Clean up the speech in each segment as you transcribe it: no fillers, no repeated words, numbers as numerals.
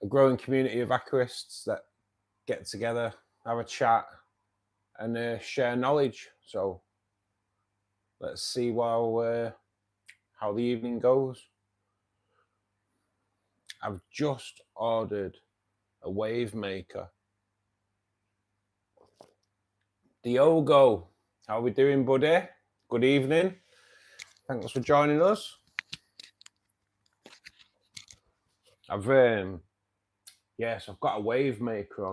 a growing community of aquarists that get together, have a chat, and share knowledge. So let's see how the evening goes. I've just ordered a wave maker. Diogo, how are we doing, buddy? Good evening. Thanks for joining us. I've got a wave maker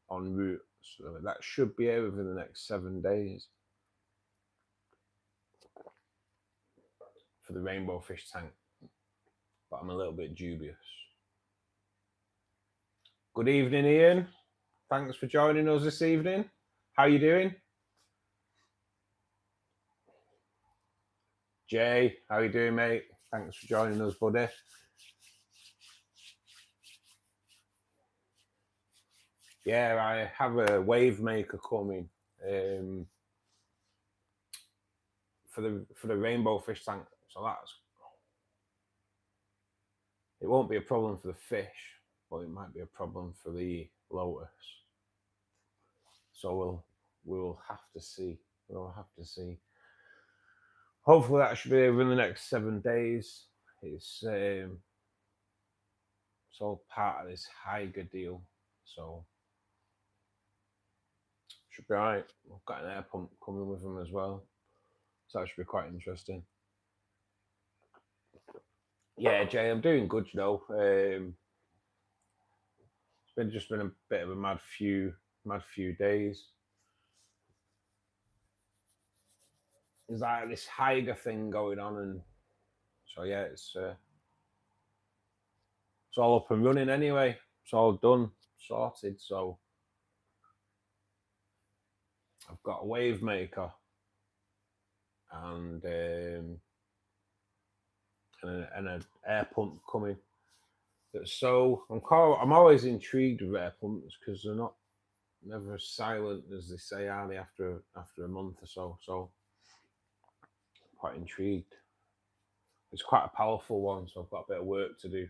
on route, so that should be here within the next 7 days for the rainbow fish tank, but I'm a little bit dubious. Good evening, Ian. Thanks for joining us this evening. How you doing? Jay, how you doing, mate? Thanks for joining us, buddy. Yeah, I have a wave maker coming for the rainbow fish tank, so it won't be a problem for the fish, but it might be a problem for the lotus. So we'll have to see. We'll have to see. Hopefully that should be over in the next 7 days. It's all part of this Haiger deal, so should be alright. I've got an air pump coming with them as well, so that should be quite interesting. Yeah, Jay, I'm doing good, you know. It's just been a bit of a mad few days. There's like this Haiger thing going on, and so yeah, it's all up and running anyway. It's all done, sorted. So I've got a wave maker and an air pump coming. So I'm always intrigued with air pumps because they're never as silent as they say, are they, after a month or so. So I'm quite intrigued. It's quite a powerful one, so I've got a bit of work to do,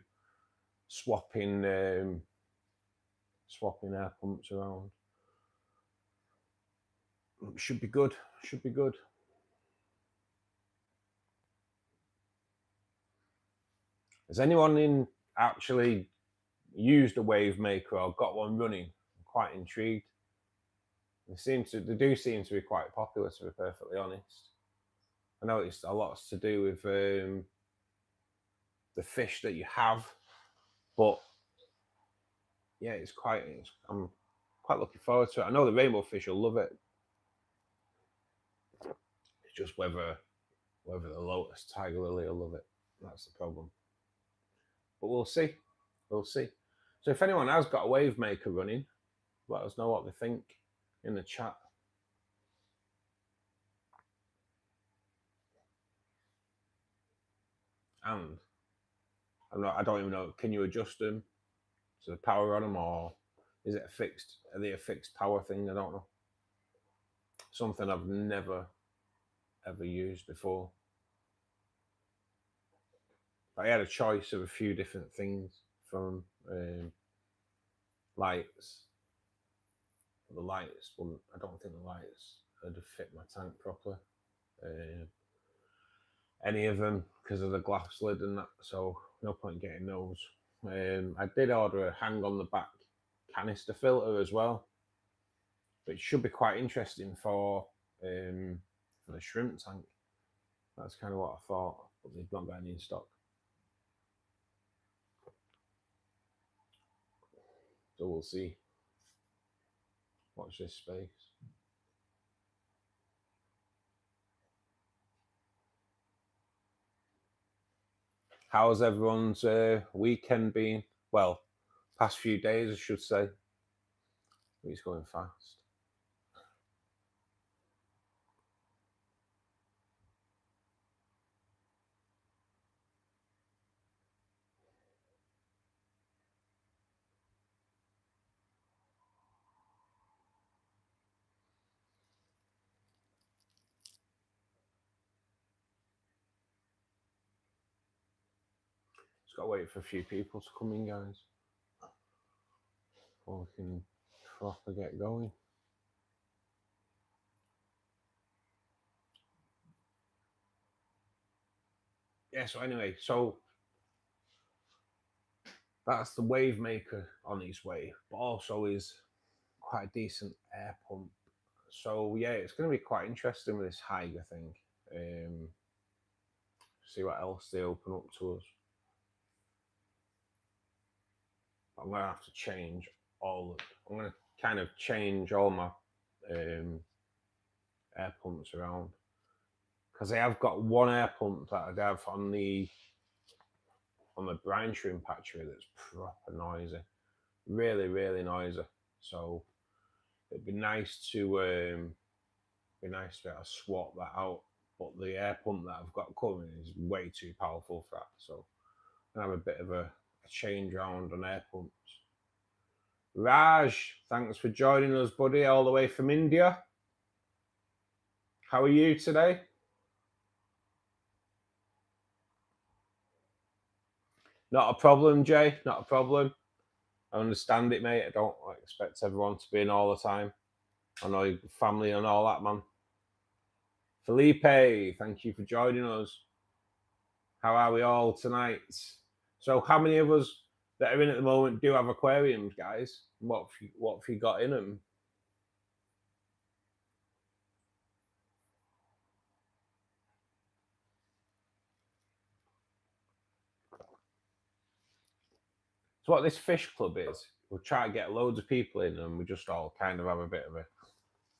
swapping air pumps around. Should be good. Should be good. Has anyone actually used a wave maker or got one running? I'm quite intrigued. They do seem to be quite popular, to be perfectly honest. I know it's a lot to do with the fish that you have, but yeah, I'm quite looking forward to it. I know the rainbow fish will love it. It's just whether the lotus tiger lily will love it. That's the problem. But we'll see. We'll see. So if anyone has got a wave maker running, let us know what they think in the chat. And I don't even know, can you adjust them to the power on them, or is it are they a fixed power thing? I don't know. Something I've never ever used before. I had a choice of a few different things, from lights. The lights wouldn't, I don't think the lights would have fit my tank properly. Any of them, because of the glass lid and that, so no point getting those. I did order a hang on the back canister filter as well, but it should be quite interesting for the shrimp tank. That's kind of what I thought, but they've not got any in stock. So we'll see. Watch this space. How's everyone's weekend been? Well, past few days, I should say. It's going fast. Just got to wait for a few people to come in, guys. before we can proper get going. Yeah, so anyway, so that's the wave maker on its way, but also is quite a decent air pump. So yeah, it's going to be quite interesting with this Haiger thing. See what else they open up to us. I'm going to have to change all. I'm going to kind of change all my air pumps around, because I have got one air pump that I'd have on the brine shrimp hatchery that's proper noisy, really noisy. So it'd be nice to be nice to swap that out. But the air pump that I've got coming is way too powerful for that. So I'm gonna have a bit of a change round on air pumps. Raj, thanks for joining us, buddy, all the way from India. How are you today? Not a problem, Jay. Not a problem. I understand it, mate. I don't expect everyone to be in all the time. I know your family and all that, man. Felipe, thank you for joining us. How are we all tonight? So, how many of us that are in at the moment do have aquariums, guys? What have you got in them? So, what this fish club is, we'll try to get loads of people in, and we just all kind of have a bit of a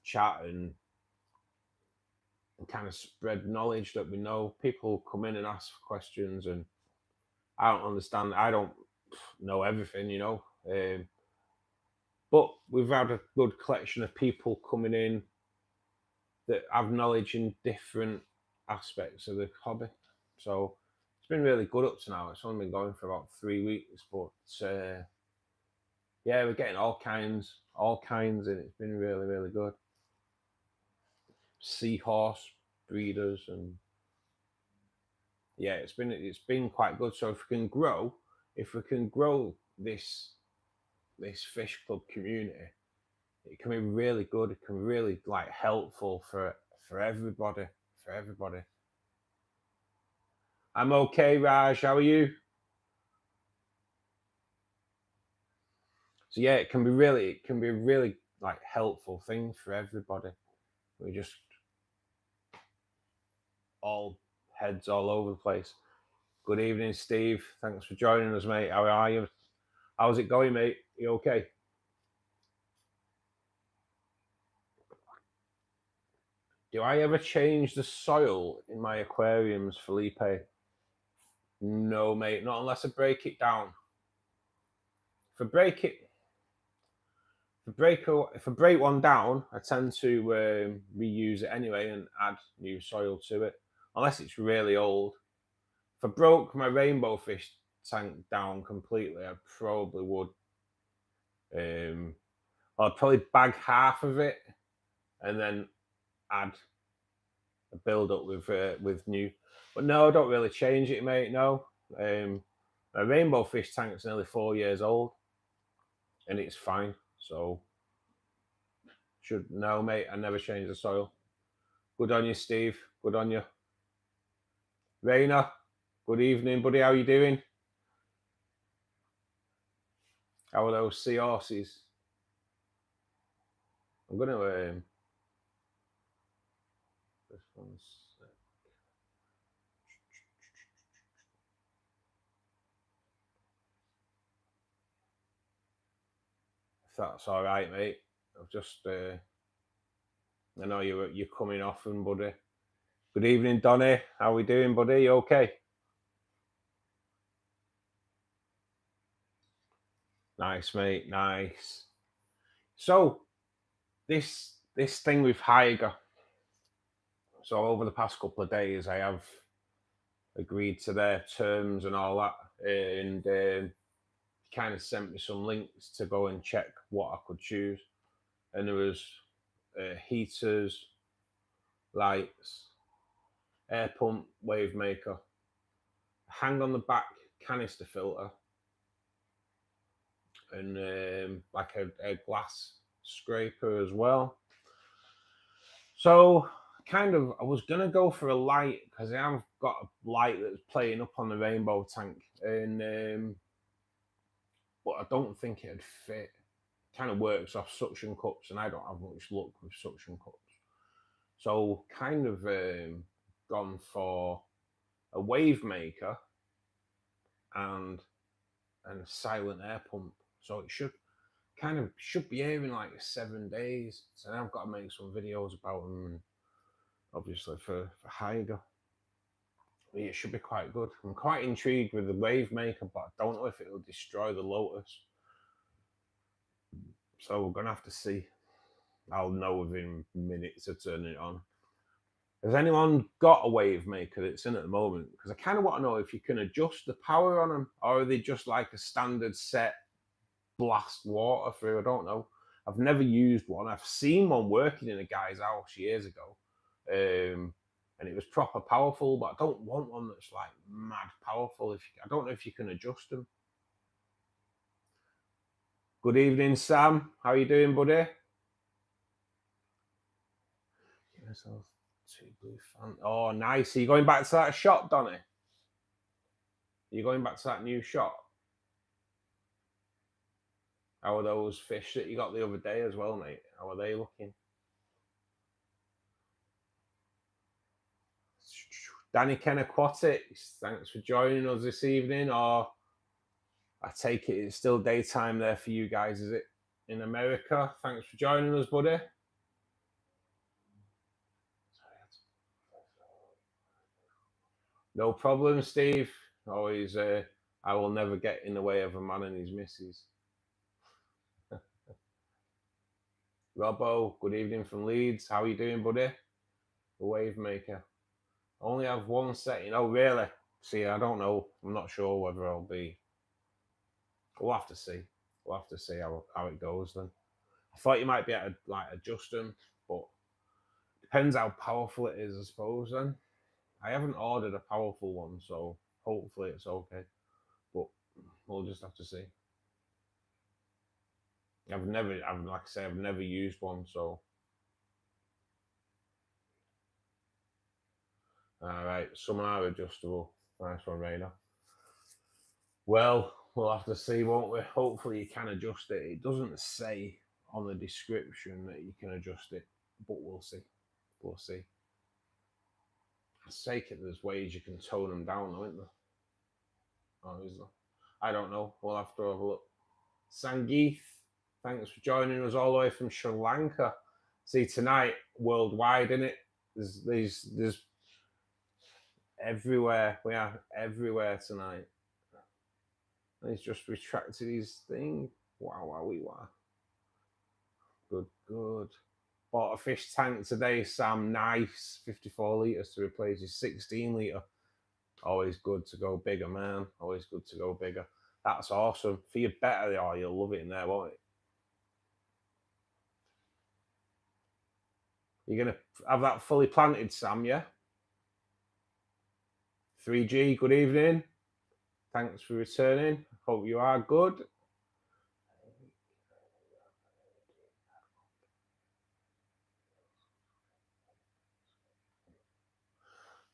chat and kind of spread knowledge that we know. People come in and ask questions, and I don't understand. I don't know everything, you know. But we've had a good collection of people coming in that have knowledge in different aspects of the hobby. So it's been really good up to now. It's only been going for about 3 weeks, but yeah, we're getting all kinds, and it's been really good. Seahorse breeders, and yeah, it's been quite good. So if we can grow this fish club community, it can be really good. It can be really like helpful for everybody. I'm okay, Raj. How are you? So yeah, it can be really like helpful thing for everybody. We just all heads all over the place. Good evening, Steve. Thanks for joining us, mate. How are you? How's it going, mate? You okay? Do I ever change the soil in my aquariums, Felipe? No, mate, not unless I break it down. If I break one down, I tend to reuse it anyway and add new soil to it, unless it's really old. If I broke my rainbow fish tank down completely, I probably would. I'd probably bag half of it and then add a build up with new. But no, I don't really change it, mate. No, my rainbow fish tank's nearly 4 years old, and it's fine. So no, mate. I never change the soil. Good on you, Steve. Good on you, Raina. Good evening, buddy. How you doing? How are those seahorses? I'm gonna this one's. If that's all right, mate. I've just I know you're coming often, buddy. Good evening, Donny. How we doing, buddy? You okay? Nice, mate. Nice. So this thing with Haiger. So over the past couple of days, I have agreed to their terms and all that, and kind of sent me some links to go and check what I could choose. And there was heaters, lights, air pump, wave maker, hang on the back canister filter, and like a glass scraper as well. So kind of, I was gonna go for a light because I have got a light that's playing up on the rainbow tank, and but I don't think it'd fit. It kind of works off suction cups, and I don't have much luck with suction cups. So kind of gone for a wave maker and a silent air pump. So it should be here in like 7 days. So I've got to make some videos about them, and obviously for Haiger. It should be quite good. I'm quite intrigued with the wave maker, but I don't know if it'll destroy the Lotus. So we're gonna have to see. I'll know within minutes of turning it on. Has anyone got a wave maker that's in at the moment? Because I kind of want to know if you can adjust the power on them, or are they just like a standard set blast water through? I don't know. I've never used one. I've seen one working in a guy's house years ago, and it was proper powerful. But I don't want one that's like mad powerful. I don't know if you can adjust them. Good evening, Sam. How are you doing, buddy? Give myself 2 blue fan. Oh, nice. Are you going back to that shot, Donny? Are you going back to that new shot? How are those fish that you got the other day as well, mate? How are they looking? Danny Ken Aquatics, thanks for joining us this evening. Or I take it it's still daytime there for you guys, is it? In America. Thanks for joining us, buddy. No problem, Steve. Always, I will never get in the way of a man and his missus. Robbo, good evening from Leeds. How are you doing, buddy? The wave maker. Only have one setting. Oh, really? See, I don't know. I'm not sure whether I'll be. We'll have to see. We'll have to see how it goes then. I thought you might be able to like adjust them, but depends how powerful it is, I suppose. Then I haven't ordered a powerful one, so hopefully it's okay. But we'll just have to see. I've like I say, I've never used one, so. All right, some are adjustable. Nice one, Rainer. Well, we'll have to see, won't we? Hopefully you can adjust it. It doesn't say on the description that you can adjust it, but we'll see. We'll see. I take it there's ways you can tone them down, though, isn't there? Oh, is there? I don't know. We'll have to have a look. Sangeeth, thanks for joining us all the way from Sri Lanka. See, tonight, worldwide, innit? There's everywhere. We are everywhere tonight. He's just retracted his thing. Wow. Good. Bought a fish tank today, Sam. Nice. 54 litres to replace his 16 litre. Always good to go bigger, man. Always good to go bigger. That's awesome. For your better, oh, you'll love it in there, won't it? You're going to have that fully planted, Sam, yeah? 3G, good evening. Thanks for returning. Hope you are good.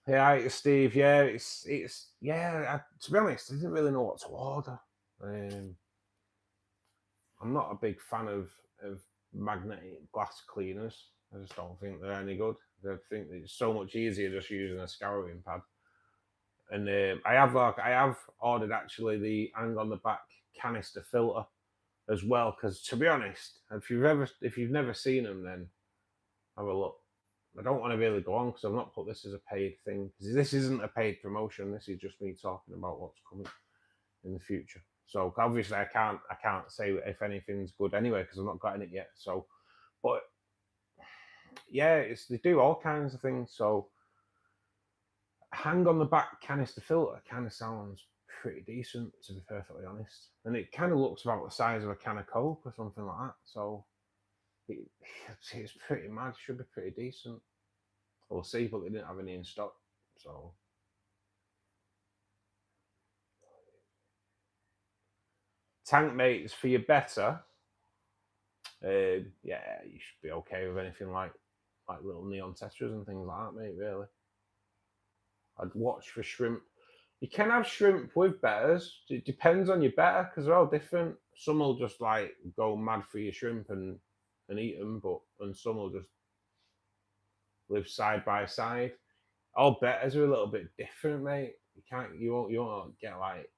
Yeah, Steve. Yeah, it's yeah. To be honest, I didn't really know what to order. I'm not a big fan of magnetic glass cleaners. I just don't think they're any good. I think it's so much easier just using a scouring pad. And I have ordered actually the hang on the back canister filter as well, because to be honest, if you've never seen them, then have a look. I don't want to really go on because I've not put this as a paid thing, because this isn't a paid promotion. This is just me talking about what's coming in the future. So obviously I can't say if anything's good anyway because I've not gotten it yet. So, but yeah, they do all kinds of things. So hang on the back canister filter kind of sounds pretty decent, to be perfectly honest, and it kind of looks about the size of a can of Coke or something like that. So it's pretty mad. Should be pretty decent. We'll see, but they didn't have any in stock. So tank mates for your better, yeah, you should be okay with anything like little neon tetras and things like that, mate. Really, I'd watch for shrimp. You can have shrimp with betters. It depends on your better because they're all different. Some will just like go mad for your shrimp and eat them, and some will just live side by side. All betters are a little bit different, mate. You won't get like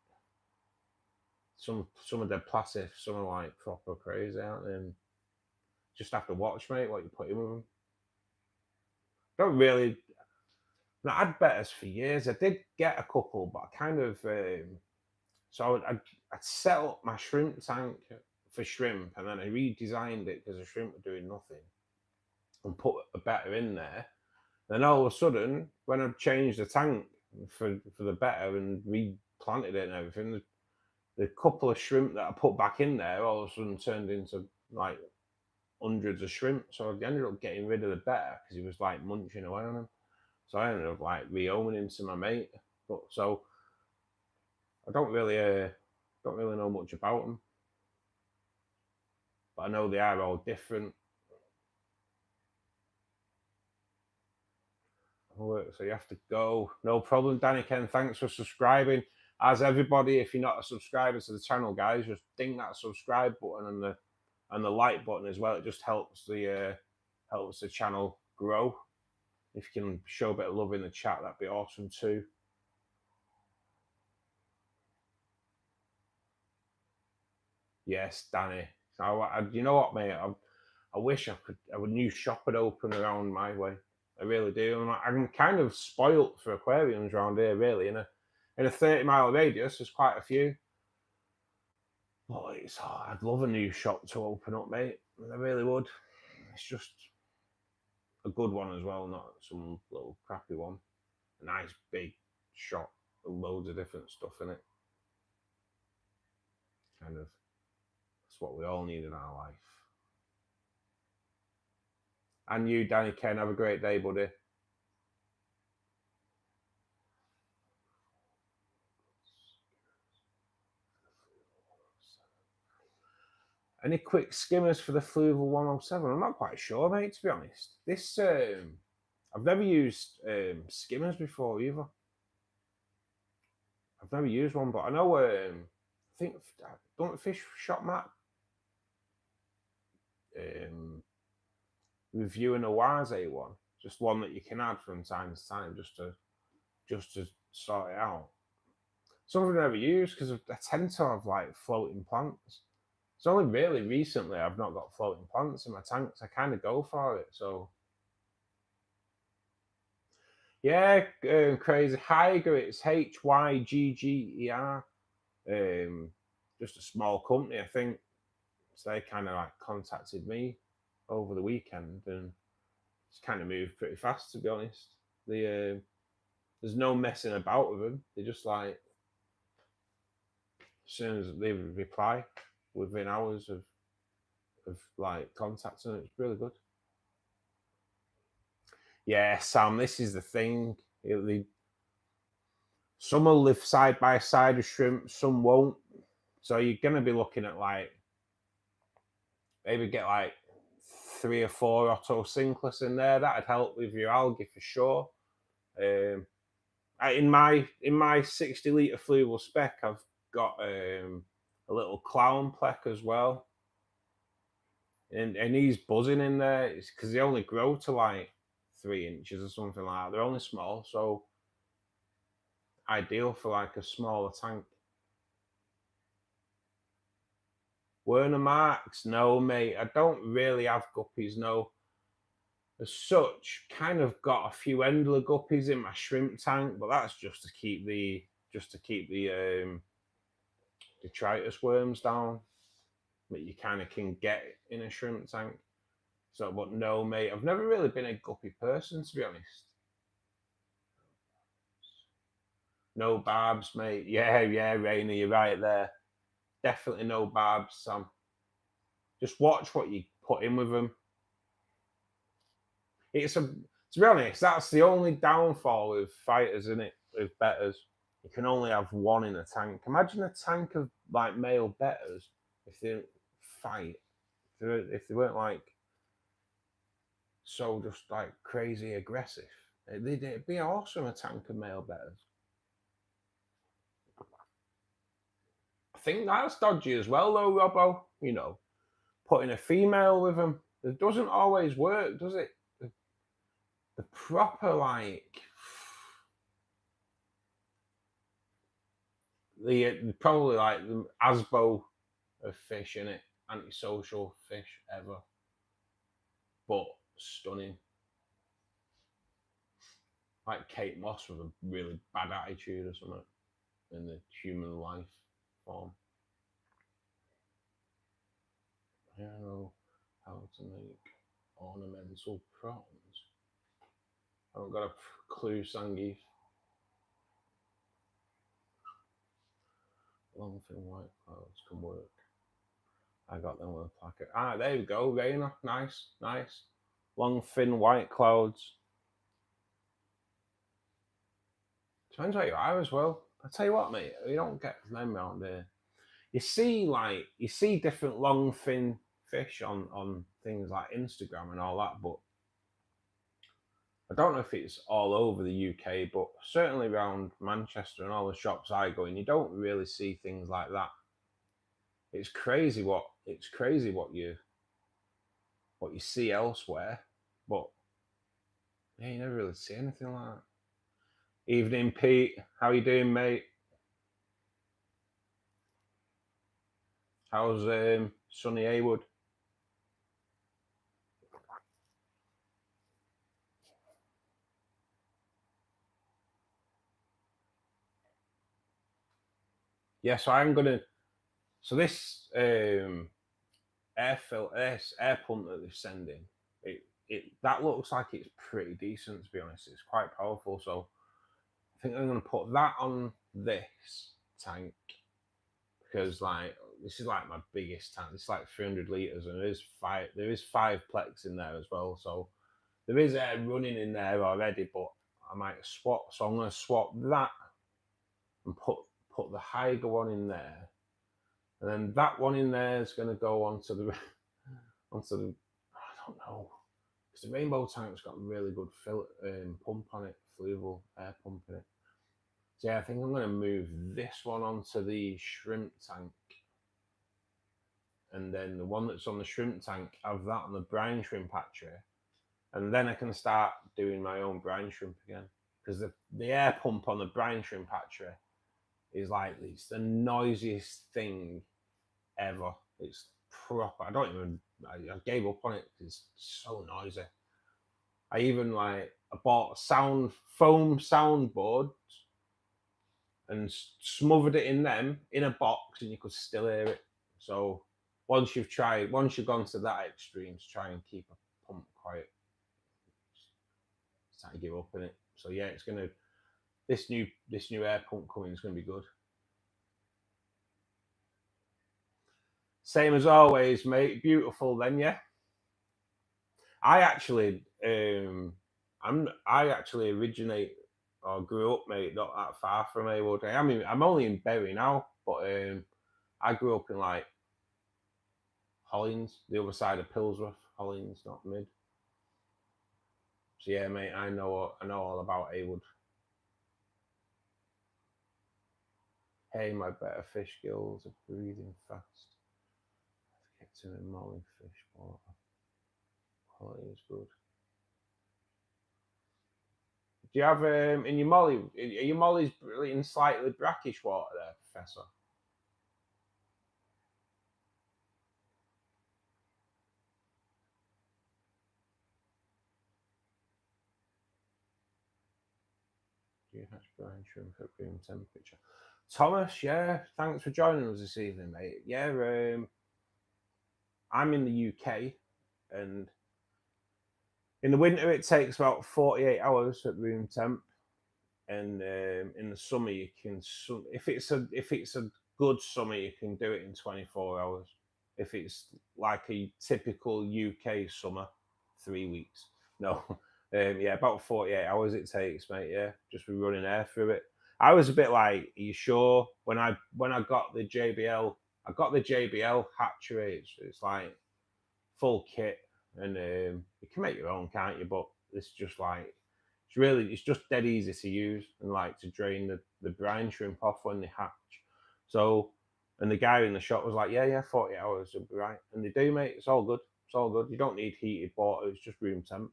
some of their plastic. Some are like proper crazy, aren't they? And just have to watch, mate, what you put in with them. Don't really. I had betters for years. I did get a couple, but I kind of so I'd set up my shrimp tank for shrimp, and then I redesigned it because the shrimp were doing nothing, and put a better in there. Then all of a sudden, when I changed the tank for the better and replanted it and everything, the couple of shrimp that I put back in there all of a sudden turned into like hundreds of shrimp. So I ended up getting rid of the better because he was like munching away on them. So I ended up like rehoming him to my mate. But so I don't really know much about them, but I know they are all different. So you have to go. No problem, Danny Ken. Thanks for subscribing. As everybody, if you're not a subscriber to the channel, guys, just ding that subscribe button and the like button as well. It just helps the channel grow. If you can show a bit of love in the chat, that'd be awesome too. Yes, Danny. You know what, mate? I wish a new shop had opened around my way. I really do. I'm kind of spoilt for aquariums around here, really. In a 30-mile radius, there's quite a few. But I'd love a new shop to open up, mate. I really would. It's just a good one as well, not some little crappy one. A nice big shop with loads of different stuff in it. Kind of, that's what we all need in our life. And you, Danny Ken, have a great day, buddy. Any quick skimmers for the Fluval 107? I'm not quite sure, mate, to be honest. This, I've never used skimmers before either. I've never used one, but I know, I think, don't Fish Shop Map review an Oase one, just one that you can add from time to time just to sort it out. Something I never used because I tend to have like floating plants. It's only really recently I've not got floating plants in my tanks. I kind of go for it. So yeah, crazy Hyger. It's Hygger. Just a small company, I think. So they kind of like contacted me over the weekend, and it's kind of moved pretty fast, to be honest. There's no messing about with them. They just like, as soon as they reply, within hours of like contacting, it's really good. Yeah, Sam, this is the thing. Some will live side by side with shrimp, some won't. So you're gonna be looking at like maybe get like 3 or 4 Otto-Synclus in there. That'd help with your algae for sure. In my 60-litre Fluval spec, I've got a little clown plec as well, and he's buzzing in there. It's because they only grow to like 3 inches or something like that. They're only small, so ideal for like a smaller tank. Werner Marks, no, mate. I don't really have guppies, no. As such, kind of got a few Endler guppies in my shrimp tank, but that's just to keep the detritus worms down that you kind of can get in a shrimp tank. So, but no, mate, I've never really been a guppy person, to be honest. No barbs, mate. Yeah, Rainer, you're right there. Definitely no barbs, Sam. Just watch what you put in with them. To be honest, that's the only downfall with fighters, isn't it? With betters. You can only have one in a tank. Imagine a tank of like male betters if they didn't fight. If they weren't like so just like crazy aggressive. It'd be awesome, a tank of male betters. I think that's dodgy as well though, Robbo. You know, putting a female with them. It doesn't always work, does it? The proper like the probably like the Asbo of fish in it, antisocial fish ever, but stunning. Like Kate Moss with a really bad attitude or something in the human life form. I don't know how to make ornamental prawns. I haven't got a clue, Sangeeth. Longfin white clouds can work. I got them with a placket. Ah, there you go, Raina. Nice, nice. Long, thin white clouds. Depends what you are as well. I tell you what, mate, you don't get them around here. You see different long, thin fish on things like Instagram and all that, but I don't know if it's all over the UK, but certainly around Manchester and all the shops I go in, you don't really see things like that. It's crazy what you see elsewhere, but yeah, you never really see anything like that. Evening, Pete. How you doing, mate? How's sunny Haywood? Yeah, so I'm gonna. So this air pump that they're sending, it that looks like it's pretty decent, to be honest. It's quite powerful, so I think I'm gonna put that on this tank because like this is like my biggest tank. It's like 300 liters, and there is five plex in there as well, so there is air running in there already. But I might swap, so I'm gonna swap that and put the Hyger one in there, and then that one in there is going to go onto the I don't know, because the rainbow tank's got a really good pump on it, fluval air pump in it. So yeah, I think I'm going to move this one onto the shrimp tank, and then the one that's on the shrimp tank, have that on the brine shrimp hatchery, and then I can start doing my own brine shrimp again, because the air pump on the brine shrimp hatchery is like, it's the noisiest thing ever. It's proper. I gave up on it because it's so noisy. I bought foam soundboards and smothered it in them in a box, and you could still hear it. So once you've gone to that extreme to try and keep a pump quiet, it's time to give up on it. So yeah, this new air pump coming is gonna be good. Same as always, mate. Beautiful, then, yeah. I actually originate or grew up, mate, not that far from Haywood. I'm only in Bury now, but I grew up in like Hollins, the other side of Pilsworth. Hollins, not Mid. So yeah, mate, I know all about Haywood. Hey, my better fish gills are breathing fast. I've kept him in molly fish water. Quality is good. Do you have in your molly? Are your mollies in slightly brackish water there, Professor? Do you hatch brine shrimp at room temperature? Thomas, yeah, thanks for joining us this evening, mate. Yeah, I'm in the UK, and in the winter it takes about 48 hours at room temp, and in the summer you can, if it's a good summer, you can do it in 24 hours. If it's like a typical UK summer, 3 weeks. No, yeah, about 48 hours it takes, mate. Yeah, just be running air through it. I was a bit like, are you sure? When I got the JBL, hatchery. It's like full kit, and you can make your own, can't you? But it's just like, it's just dead easy to use, and like to drain the brine shrimp off when they hatch. So, and the guy in the shop was like, yeah, 40 hours will be right. And they do, mate. It's all good. It's all good. You don't need heated water. It's just room temp.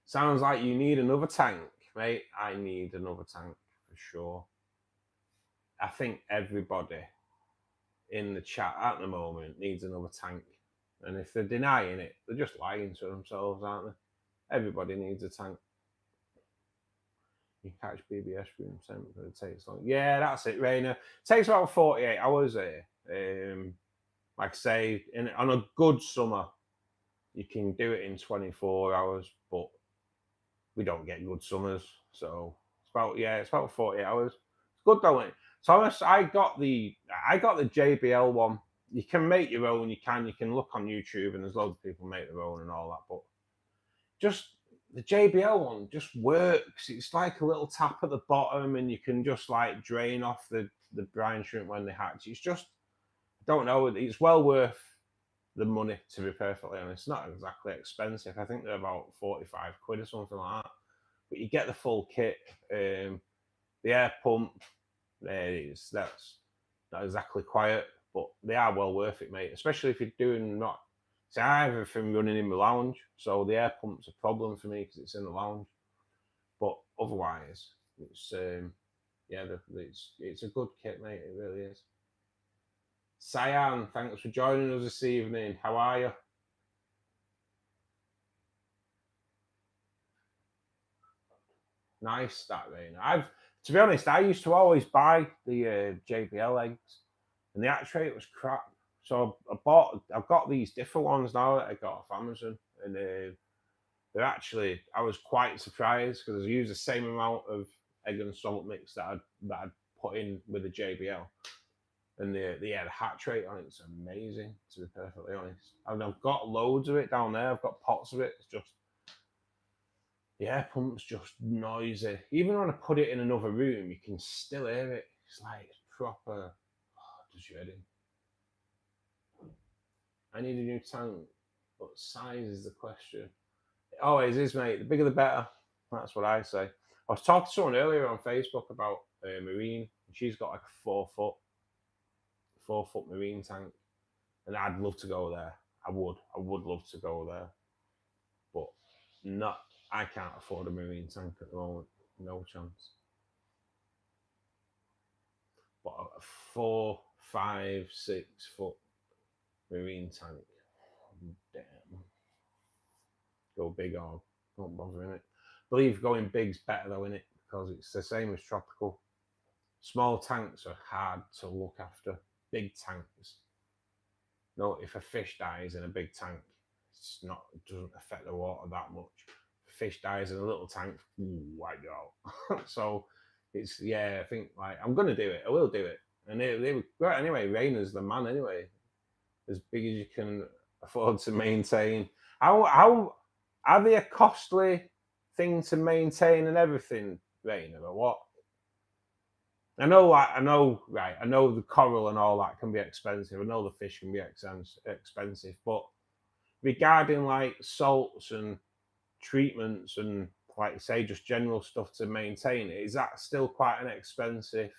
Sounds like you need another tank, mate. I need another tank for sure. I think everybody in the chat at the moment needs another tank. And if they're denying it, they're just lying to themselves, aren't they? Everybody needs a tank. You catch BBS room temp, but it takes long. Yeah, that's it, Rainer. It takes about 48 hours here. Like I say, on a good summer, you can do it in 24 hours, but we don't get good summers. So it's about 48 hours. It's good though, isn't it? Thomas, I got the JBL one. You can make your own, you can look on YouTube, and there's loads of people make their own and all that, but just the JBL one just works. It's like a little tap at the bottom, and you can just like drain off the brine shrimp when they hatch. It's just, I don't know, it's well worth the money, to be perfectly honest. It's not exactly expensive. I think they're about 45 quid or something like that. But you get the full kit. The air pump, that's not exactly quiet, but they are well worth it, mate. Especially if you're doing not. See, I have everything running in my lounge, so the air pump's a problem for me because it's in the lounge. But otherwise, it's it's a good kit, mate. It really is. Cyan, thanks for joining us this evening. How are you? Nice, that, Rain. To be honest, I used to always buy the JBL eggs, and the hatch rate was crap. So I've got these different ones now that I got off Amazon, and they're actually, I was quite surprised because I used the same amount of egg and salt mix that I'd put in with the JBL, and the hatch rate on it's amazing, to be perfectly honest. And I've got loads of it down there. I've got pots of it. It's just, the air pump's just noisy. Even when I put it in another room, you can still hear it. It's like proper. Does your head in. I need a new tank, but size is the question. It always is, mate. The bigger the better. That's what I say. I was talking to someone earlier on Facebook about marine, and she's got like a 4 foot marine tank, and I'd love to go there. I would love to go there, but not. I can't afford a marine tank at the moment. No chance. But a 4, 5, 6 foot marine tank. Damn. Go big or don't bother in it. I believe going big's better though, in it, because it's the same as tropical. Small tanks are hard to look after. Big tanks. No, if a fish dies in a big tank, it doesn't affect the water that much. If a fish dies in a little tank, white out. So it's, I think like I'm gonna do it. I will do it. And well, anyway, Rainer's the man anyway. As big as you can afford to maintain. How are they a costly thing to maintain and everything, Rainer, or what? I know, right? I know the coral and all that can be expensive. I know the fish can be expensive, but regarding like salts and treatments and, like you say, just general stuff to maintain it, is that still quite an expensive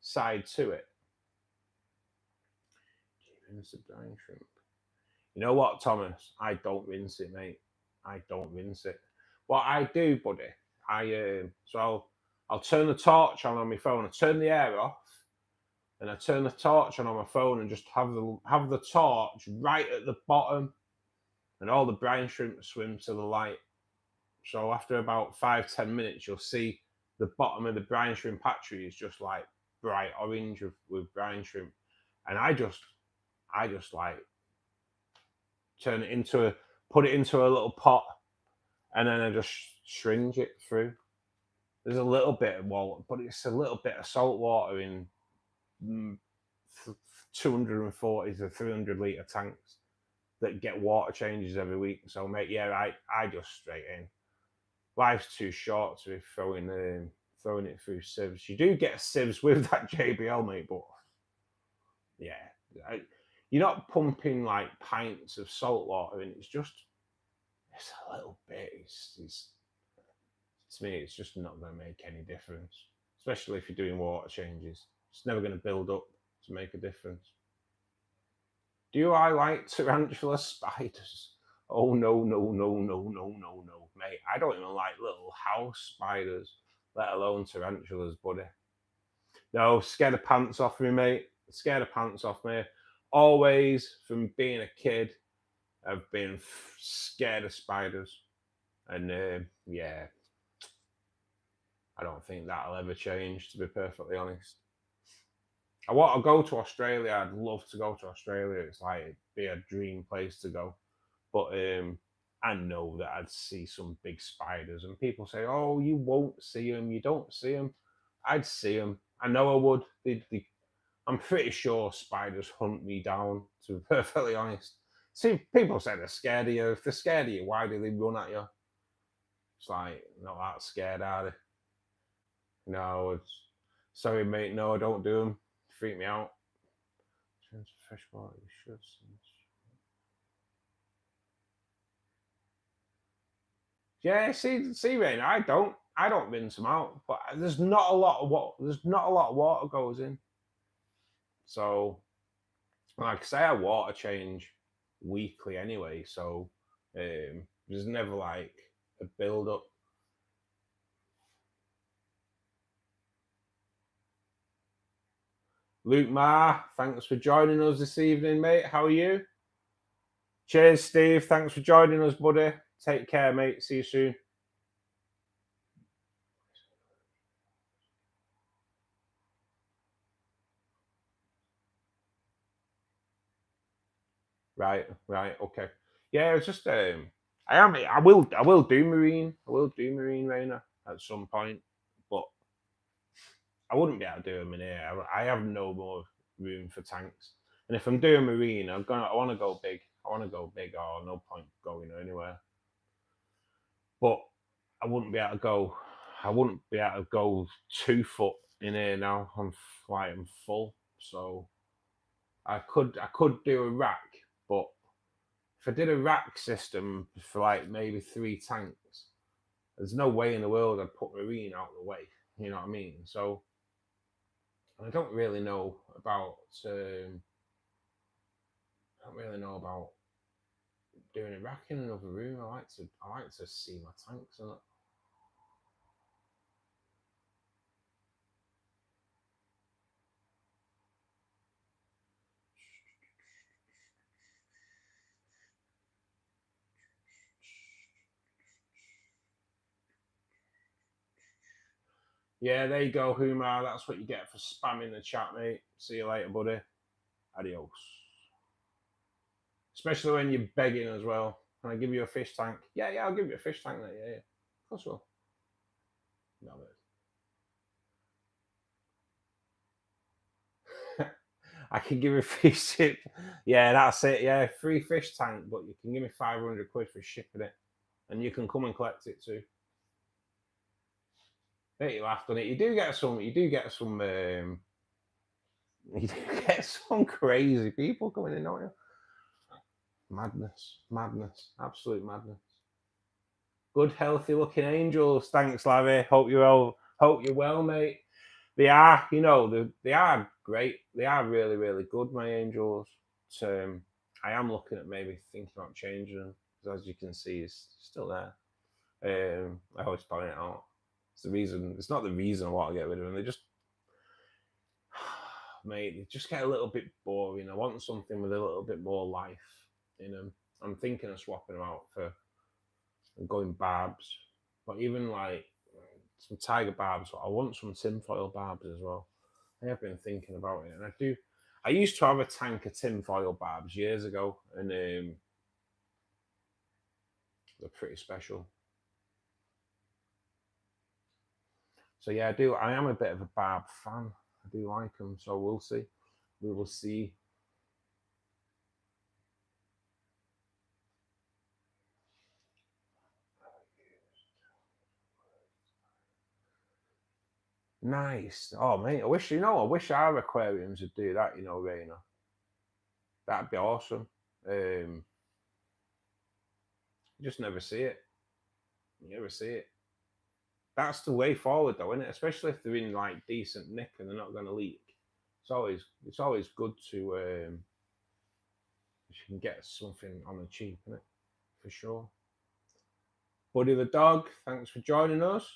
side to it? Rinse the brine shrimp. You know what, Thomas? I don't rinse it, mate. I don't rinse it. What I do, buddy, I'll turn the torch on my phone. I turn the air off, and I turn the torch on my phone, and just have the torch right at the bottom, and all the brine shrimp swim to the light. So after about 5-10 minutes, you'll see the bottom of the brine shrimp hatchery is just like bright orange with brine shrimp, and I just like put it into a little pot, and then I just syringe it through. There's a little bit of water, but it's a little bit of salt water in 240 to 300 litre tanks that get water changes every week. So, mate, I just straight in. life's too short to be throwing it through sieves. You do get sieves with that JBL, mate, but yeah, you're not pumping like pints of salt water in. It's a little bit. To me, it's just not going to make any difference, especially if you're doing water changes. It's never going to build up to make a difference. Do I like tarantula spiders? Oh no, mate. I don't even like little house spiders, let alone tarantulas, buddy. No, scared the pants off me, mate. Scared the pants off me. Always, from being a kid, I've been scared of spiders. And yeah, I don't think that'll ever change, to be perfectly honest. I want to go to Australia. I'd love to go to Australia. It's like it'd be a dream place to go. But I know that I'd see some big spiders, and people say, "Oh, you won't see them. You don't see them." I'd see them. I know I would. I'm pretty sure spiders hunt me down, to be perfectly honest. See, people say they're scared of you. If they're scared of you, why do they run at you? It's like, not that scared, are they? No, sorry, mate. No, I don't do them. Freak me out. Fresh water, you should. Yeah, see, Rain. I don't rinse them out, but there's not a lot of water goes in. So, like I say, I water change weekly anyway. So, there's never like a build up. Luke Ma, thanks for joining us this evening, mate. How are you? Cheers, Steve. Thanks for joining us, buddy. Take care, mate. See you soon. Right, okay. Yeah, it's just I will do marine. I will do marine, Rainer, at some point, but I wouldn't be able to do them in here. I have no more room for tanks. And if I'm doing marine, I want to go big. I want to go big, or no point going anywhere. But I wouldn't be able to go. I wouldn't be able to go 2 foot in here now. I'm full, so I could do a rack, but if I did a rack system for like maybe 3 tanks, there's no way in the world I'd put marine out of the way. You know what I mean? So I don't really know about. I don't really know about doing a rack in another room. I like to see my tanks and that. Yeah, there you go, Humar. That's what you get for spamming the chat, mate. See you later, buddy. Adios. Especially when you're begging as well. Can I give you a fish tank? Yeah, I'll give you a fish tank, mate. Yeah. Of course, will. No, I can give you a free ship. Yeah, that's it. Yeah, free fish tank, but you can give me 500 quid for shipping it, and you can come and collect it too. Bet you laughed on it. You do get some. You do get some crazy people coming in, don't you? Madness, absolute madness. Good, healthy looking angels. Thanks, Larry. Hope you're well, mate. They are, they are great. They are really, really good, my angels. So, I am looking at maybe thinking about changing them, because as you can see, it's still there. I always point it out. It's not the reason I want to get rid of them. They just, mate, they just get a little bit boring. I want something with a little bit more life in them. I'm thinking of swapping them out for going barbs, but even like some tiger barbs. I want some tinfoil barbs as well. I have been thinking about it, and I used to have a tank of tinfoil barbs years ago, and they're pretty special. So yeah, I am a bit of a barb fan. I do like them, so we'll see. We will see. Nice. Oh mate, I wish I wish our aquariums would do that. Raina. That'd be awesome. You just never see it. You never see it. That's the way forward, though, isn't it? Especially if they're in like decent nick and they're not going to leak. It's always good to if you can get something on the cheap, isn't it? For sure. Buddy the dog, thanks for joining us.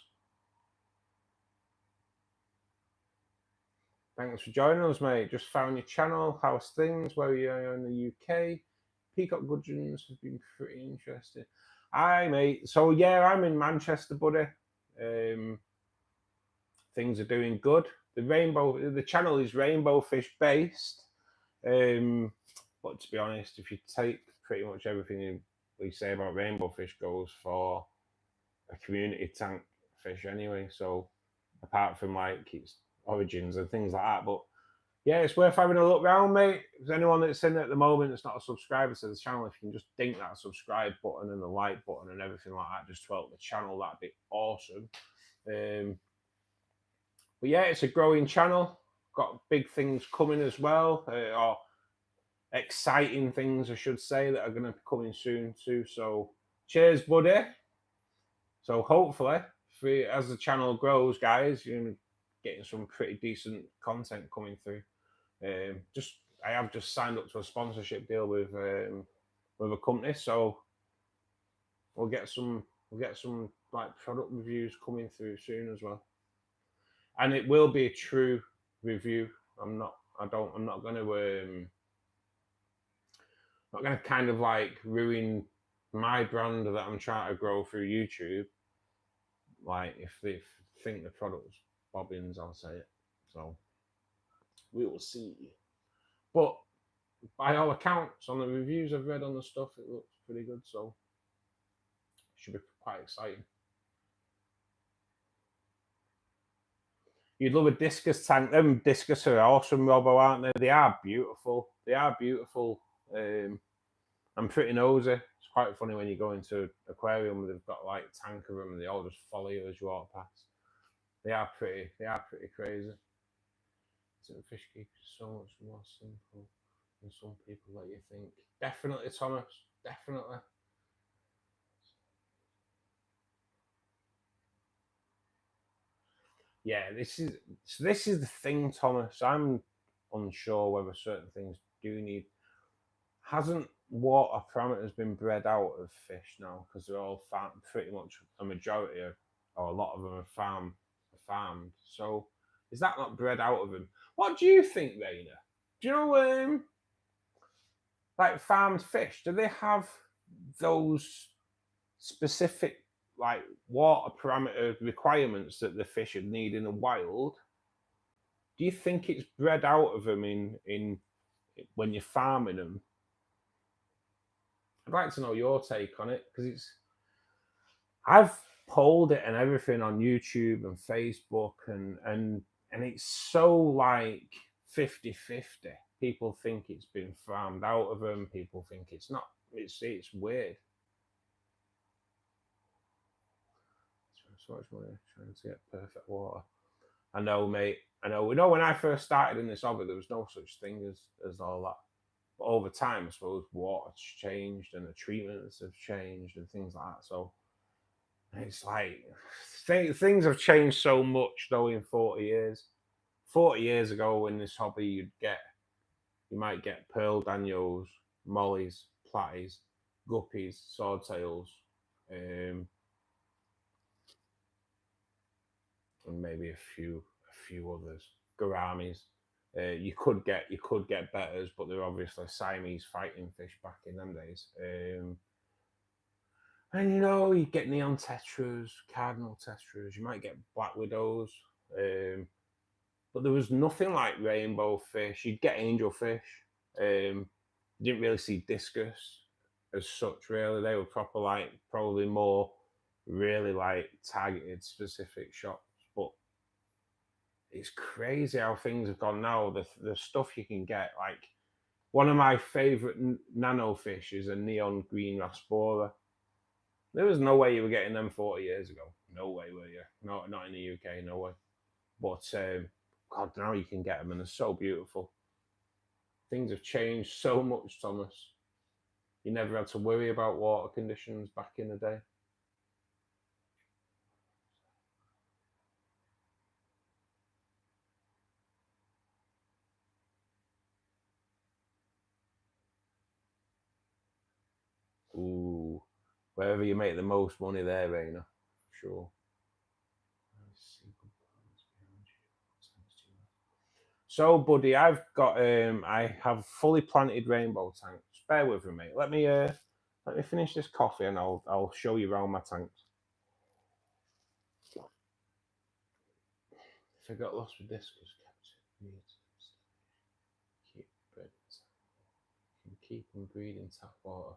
Thanks for joining us, mate. Just found your channel. How's things? Where are you in the UK? Peacock Gudgeons have been pretty interesting. Aye, mate. So yeah, I'm in Manchester, buddy. Things are doing good. The channel is rainbow fish based. But to be honest, if you take pretty much everything we say about rainbow fish goes for a community tank fish anyway. So apart from like its origins and things like that, but yeah, it's worth having a look round, mate. If there's anyone that's in at the moment that's not a subscriber to the channel, if you can just dink that subscribe button and the like button and everything like that, just to help the channel, that'd be awesome. But yeah, it's a growing channel. Got big things coming as well, or exciting things, I should say, that are going to be coming soon too. So cheers, buddy. So hopefully, as the channel grows, guys, you're getting some pretty decent content coming through. I have just signed up to a sponsorship deal with a company, so we'll get some like product reviews coming through soon as well, and it will be a true review. I'm not going to kind of like ruin my brand that I'm trying to grow through YouTube. Like if they think the product's bobbins, I'll say it. So we will see. But by all accounts, on the reviews I've read on the stuff, it looks pretty good. So it should be quite exciting. You'd love a discus tank. Them discus are awesome, Robbo, aren't they? They are beautiful. They are beautiful. I'm pretty nosy. It's quite funny when you go into aquarium, they've got like a tank of them and they all just follow you as you walk past. They are pretty crazy. So the fish keep is so much more simple than some people let you think. Definitely, Thomas. Definitely. Yeah, this is the thing, Thomas. I'm unsure whether certain things do need. Hasn't water parameters been bred out of fish now? Because they're all pretty much a majority of, or a lot of them are farmed. So is that not bred out of them? What do you think, Raina? Do you know like farmed fish? Do they have those specific like water parameter requirements that the fish would need in the wild? Do you think it's bred out of them in when you're farming them? I'd like to know your take on it, because I've polled it and everything on YouTube and Facebook, and it's so like 50-50. People think it's been farmed out of them. People think it's not. It's weird. So much money trying to get perfect water. I know, mate. I know. We know when I first started in this hobby, there was no such thing as all that. But over time, I suppose water's changed and the treatments have changed and things like that. So it's like things have changed so much, though, in 40 years. 40 years ago, in this hobby, you might get pearl danios, mollies, platties, guppies, swordtails, and maybe a few others, gouramis. You could get betters, but they're obviously Siamese fighting fish back in them days. And you get neon tetras, cardinal tetras. You might get black widows, but there was nothing like rainbow fish. You'd get angelfish. You didn't really see discus as such. Really, they were probably more really like targeted specific shops. But it's crazy how things have gone now. The stuff you can get, like one of my favorite nano fish is a neon green raspora. There was no way you were getting them 40 years ago. No way, were you? No, not in the UK. No way. But God, now you can get them, and they're so beautiful. Things have changed so much, Thomas. You never had to worry about water conditions back in the day. Ooh, wherever you make the most money there, Raina. Sure. So, buddy, I've got I have fully planted rainbow tanks. Bear with me, mate. Let me finish this coffee, and I'll show you around my tanks. If I got lost with this, because keep bread, keep them breeding tap water.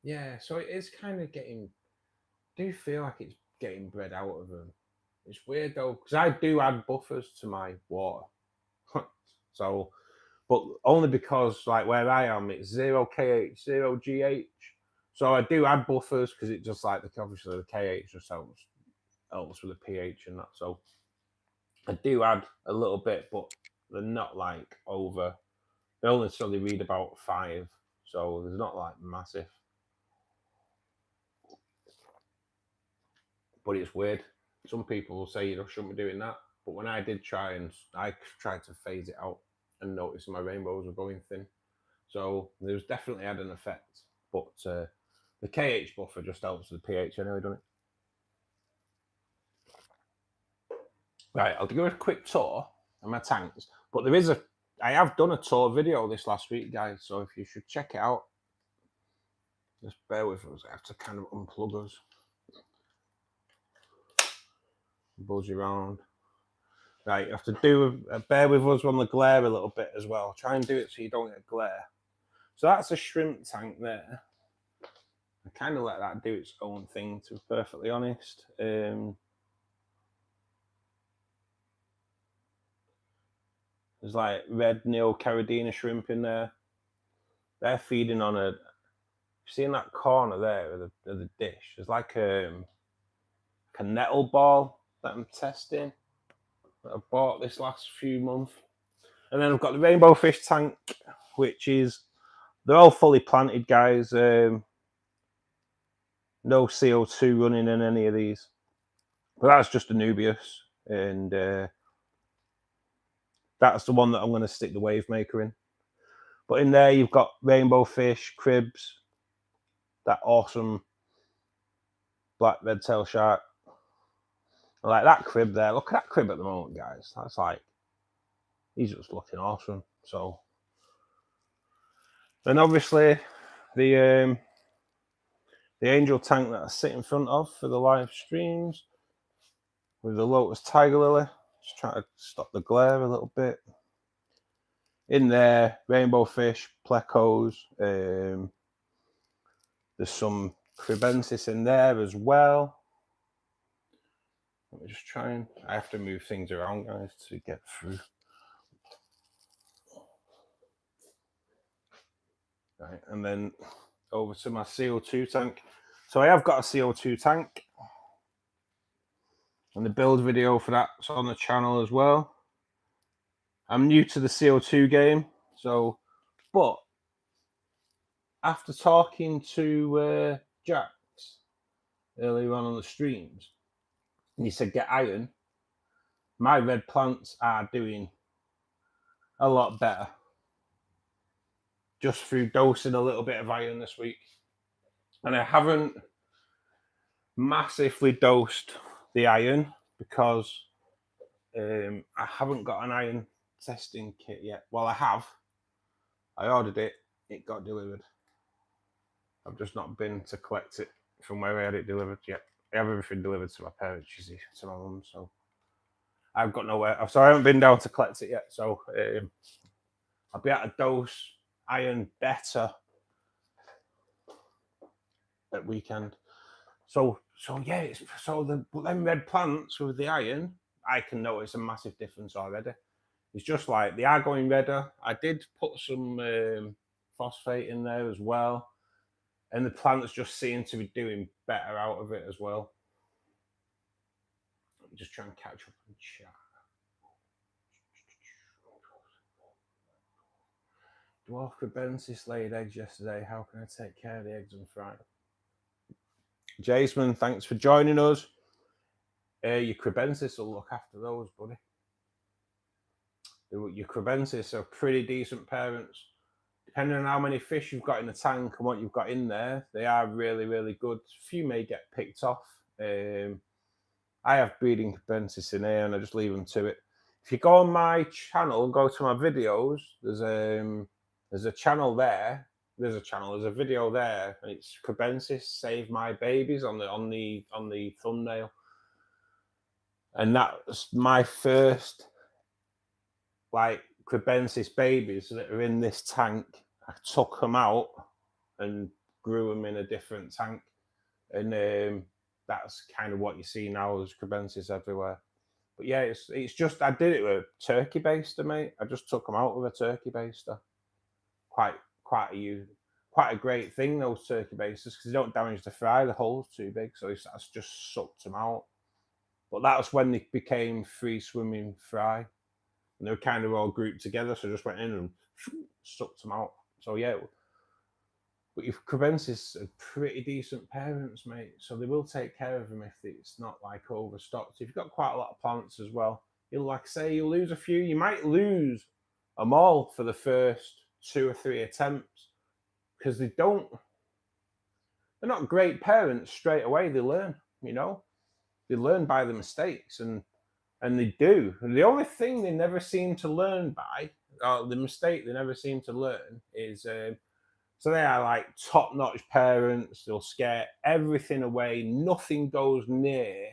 Yeah, so it is kind of getting. Do feel like it's getting bred out of them. It's weird though, because I do add buffers to my water. So, but only because like where I am, it's 0 KH, 0 GH. So I do add buffers because it just like obviously the KH just helps with the pH and that. So I do add a little bit, but they're not like over. They only slowly read about 5, so there's not like massive. But it's weird. Some people will say you shouldn't be doing that, but when I did try to phase it out and noticed my rainbows were going thin, so there's definitely had an effect. But the KH buffer just helps with the pH anyway, doesn't it? Right, I'll give a quick tour of my tanks, but I have done a tour video this last week, guys, so if you should check it out, just bear with us. I have to kind of unplug us, buzz you around. Right, you have to bear with us on the glare a little bit as well. Try and do it so you don't get glare. So that's a shrimp tank there. I kind of let that do its own thing, to be perfectly honest. There's like red Neocaridina shrimp in there. They're feeding on a. See in that corner there of the dish, there's like a nettle ball that I'm testing. That I bought this last few months. And then I've got the rainbow fish tank, which is, they're all fully planted, guys. No CO2 running in any of these. But that's just a Nubius. And that's the one that I'm going to stick the wave maker in. But in there, you've got rainbow fish, cribs, that awesome black red tail shark. I like that crib there. Look at that crib at the moment, guys. That's like, he's just looking awesome. So, and obviously the angel tank that I sit in front of for the live streams with the Lotus Tiger Lily. Just trying to stop the glare a little bit. In there, rainbow fish, plecos. There's some cribensis in there as well. Let me just try and, I have to move things around, guys, to get through. Right, and then over to my CO2 tank. So I have got a CO2 tank, and the build video for that's on the channel as well. I'm new to the CO2 game, so, but after talking to Jax earlier on the streams, and he said get iron, my red plants are doing a lot better just through dosing a little bit of iron this week. And I haven't massively dosed the iron because I haven't got an iron testing kit yet. Well, I have. I ordered it. It got delivered. I've just not been to collect it from where I had it delivered yet. I have everything delivered to my parents, you see, to my mum. So I've got nowhere. So I haven't been down to collect it yet. So I'll be able to dose iron better at weekend. So yeah, so them red plants with the iron, I can notice a massive difference already. It's just like they are going redder. I did put some phosphate in there as well, and the plants just seem to be doing better out of it as well. Let me just try and catch up and chat. Dwarf Crebensis laid eggs yesterday. How can I take care of the eggs and fry them? Jason, thanks for joining us. Your Crebensis will look after those, buddy. Your Crebensis are pretty decent parents. Depending on how many fish you've got in the tank and what you've got in there, they are really, really good. A few may get picked off. I have breeding Crebensis in here and I just leave them to it. If you go on my channel, go to my videos, there's a channel there. There's a video there, and it's Crebensis Save My Babies on the thumbnail. And that's my first like Crebensis babies that are in this tank. I took them out and grew them in a different tank, and that's kind of what you see now as Crebensis everywhere. But yeah, it's just I did it with a turkey baster, mate. I just took them out with a turkey baster. Quite a great thing, those turkey basters, because they don't damage the fry. The hole's too big, so that's just sucked them out. But that's when they became free swimming fry, and they were kind of all grouped together. So I just went in and sucked them out. So yeah. But your Crebensis are pretty decent parents, mate. So they will take care of them if it's not like overstocked. If you've got quite a lot of plants as well, you'll, like I say, you'll lose a few. You might lose them all for the first 2 or 3 attempts, because they're not great parents straight away. They learn, they learn by the mistakes, and they do. And the only thing they never seem to learn by, or the mistake they never seem to learn, is so they are like top-notch parents. They'll scare everything away. Nothing goes near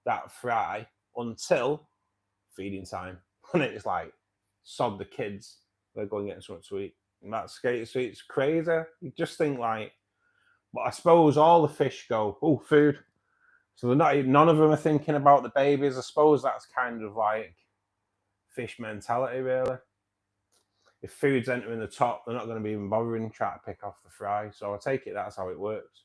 that fry until feeding time. And it's like, sod the kids. They're going to get something to eat. And that's it's crazy. You just think like, but I suppose all the fish go, oh, food. So none of them are thinking about the babies. I suppose that's kind of like fish mentality, really. If food's entering the top, they're not going to be even bothering trying to pick off the fry. So I take it that's how it works.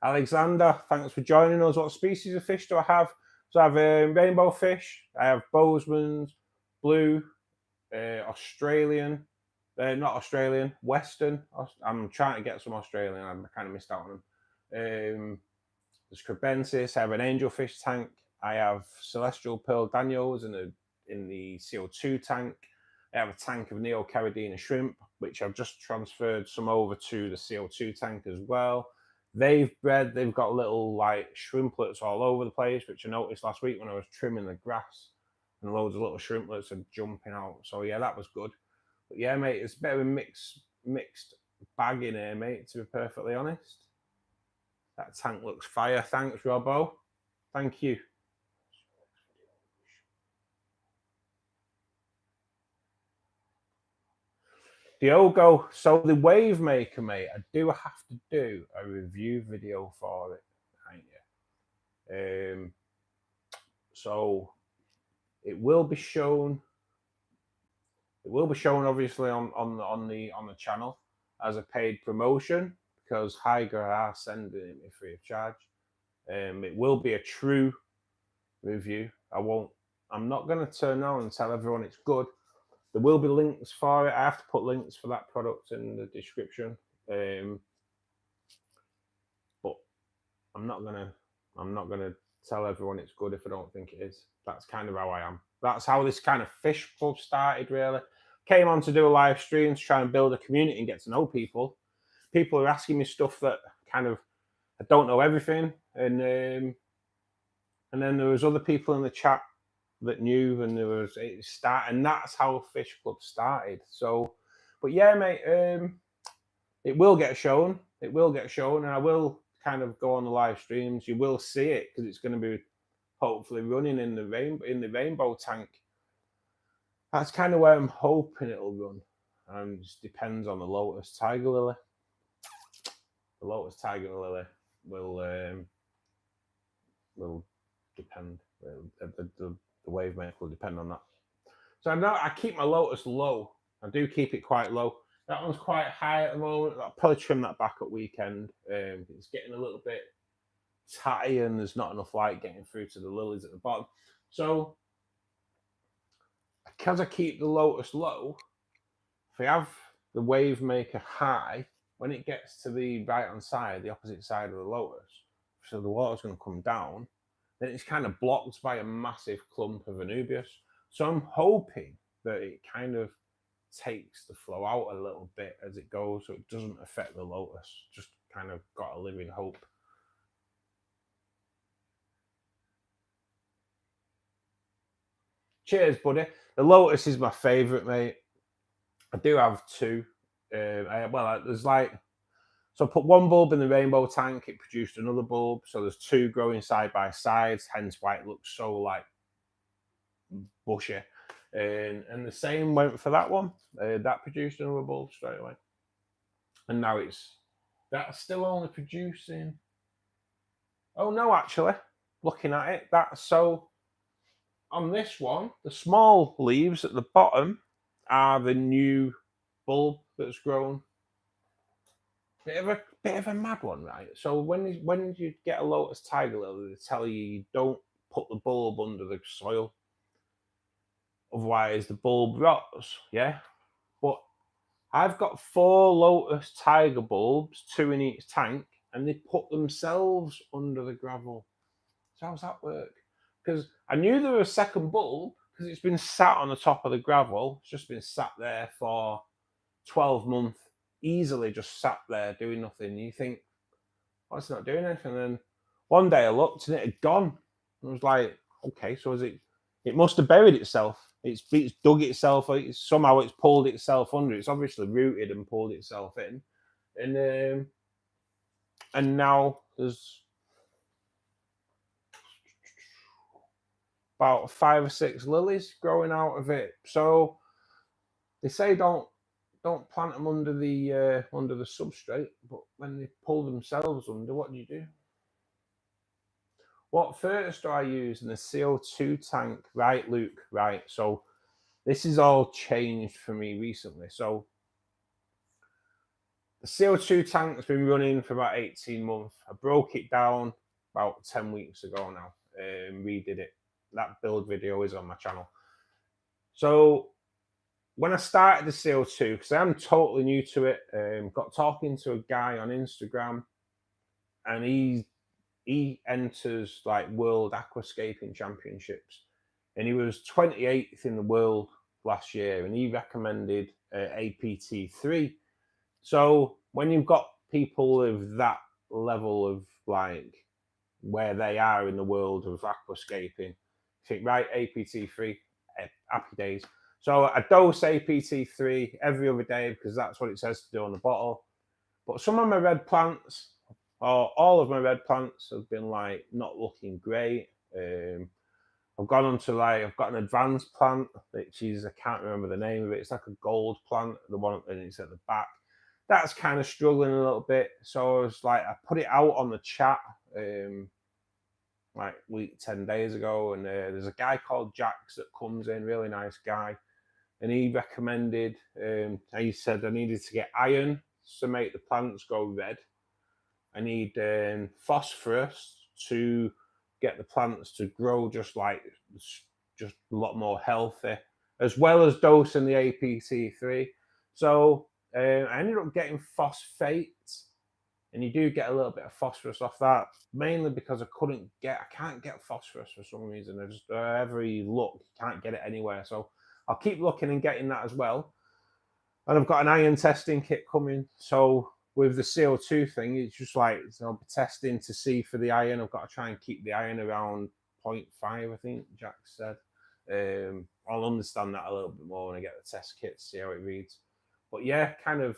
Alexander, thanks for joining us. What species of fish do I have? So I have rainbow fish. I have Bozeman's, blue, Australian. Not Australian, Western. I'm trying to get some Australian. I kind of missed out on them. There's Crebensis. I have an angelfish tank. I have celestial pearl Daniels in the CO2 tank. I have a tank of Neocaridina shrimp, which I've just transferred some over to the CO2 tank as well. They've bred. They've got little like shrimplets all over the place, which I noticed last week when I was trimming the grass, and loads of little shrimplets are jumping out. So yeah, that was good. But yeah, mate, it's a bit of a mixed bag in here, mate, to be perfectly honest. That tank looks fire. Thanks, Robbo. Thank you. Diogo, so the wave maker, mate, I do have to do a review video for it, ain't you? So it will be shown. It will be shown, obviously, on the channel as a paid promotion, because Hyger are sending it me free of charge. It will be a true review. I'm not going to turn on and tell everyone it's good. There will be links for it. I have to put links for that product in the description. But I'm not gonna tell everyone it's good if I don't think it is. That's kind of how I am. That's how this kind of fish club started, really. Came on to do a live stream to try and build a community and get to know people. People are asking me stuff that kind of I don't know everything, and then there was other people in the chat that knew, and and that's how Fish Club started. So, but yeah, mate, it will get shown. It will get shown, and I will kind of go on the live streams. You will see it because it's going to be hopefully running in the rainbow tank. That's kind of where I'm hoping it'll run. And it just depends on the Lotus Tiger Lily. The Lotus Tiger Lily will depend. The wave maker will depend on that. So I keep my Lotus low. I do keep it quite low. That one's quite high at the moment. I'll probably trim that back at weekend. It's getting a little bit tatty and there's not enough light getting through to the lilies at the bottom. So because I keep the lotus low, if I have the wave maker high, when it gets to the right hand side, the opposite side of the lotus, so the water's going to come down, then it's kind of blocked by a massive clump of anubias. So I'm hoping that it kind of takes the flow out a little bit as it goes, so it doesn't affect the lotus. Just kind of got a living hope. Cheers, buddy. The lotus is my favourite, mate. I do have two. There's like, so I put one bulb in the rainbow tank, it produced another bulb. So there's two growing side by side, hence why it looks so like bushy. And the same went for that one. That produced another bulb straight away. And now that's still only producing. Oh no, actually, looking at it, that's so on this one, the small leaves at the bottom are the new bulb that's grown. Bit of a mad one, right? So when you get a lotus tiger lily, they tell you don't put the bulb under the soil, otherwise the bulb rots. Yeah, but I've got 4 lotus tiger bulbs, 2 in each tank, and they put themselves under the gravel. So how does that work? Because I knew there was a second bulb because it's been sat on the top of the gravel. It's just been sat there for 12 months, easily just sat there doing nothing. And you think, well, it's not doing anything. And then one day I looked and it had gone. I was like, okay, so is it must have buried itself. It's dug itself. Somehow it's pulled itself under. It's obviously rooted and pulled itself in. And now there's about 5 or 6 lilies growing out of it. So they say don't plant them under the substrate, but when they pull themselves under, what do you do? What first do I use in the CO2 tank? Right, Luke, right. So this is all changed for me recently. So the CO2 tank has been running for about 18 months. I broke it down about 10 weeks ago now and redid it. That build video is on my channel. So when I started the CO2, because I'm totally new to it, got talking to a guy on Instagram, and he enters like world aquascaping championships, and he was 28th in the world last year, and he recommended APT3. So when you've got people of that level of like where they are in the world of aquascaping, you think, right, APT3, happy days. So I dose APT3 every other day because that's what it says to do on the bottle. But some of my red plants, or all of my red plants, have been like not looking great. I've gone on to I've got an advanced plant, which is, I can't remember the name of it. It's like a gold plant, the one, and it's at the back. That's kind of struggling a little bit. So I was like, I put it out on the chat like 10 days ago, and there's a guy called Jax that comes in, really nice guy, and he recommended, he said I needed to get iron to make the plants go red. I need phosphorus to get the plants to grow just a lot more healthy, as well as dosing the APT3. So I ended up getting phosphate, and you do get a little bit of phosphorus off that, mainly because I can't get phosphorus for some reason. I just, every look, can't get it anywhere. So I'll keep looking and getting that as well. And I've got an iron testing kit coming. So with the CO2 thing, it's just like, I'll be testing to see for the iron. I've got to try and keep the iron around 0.5, I think Jack said. I'll understand that a little bit more when I get the test kit to see how it reads. But yeah, kind of,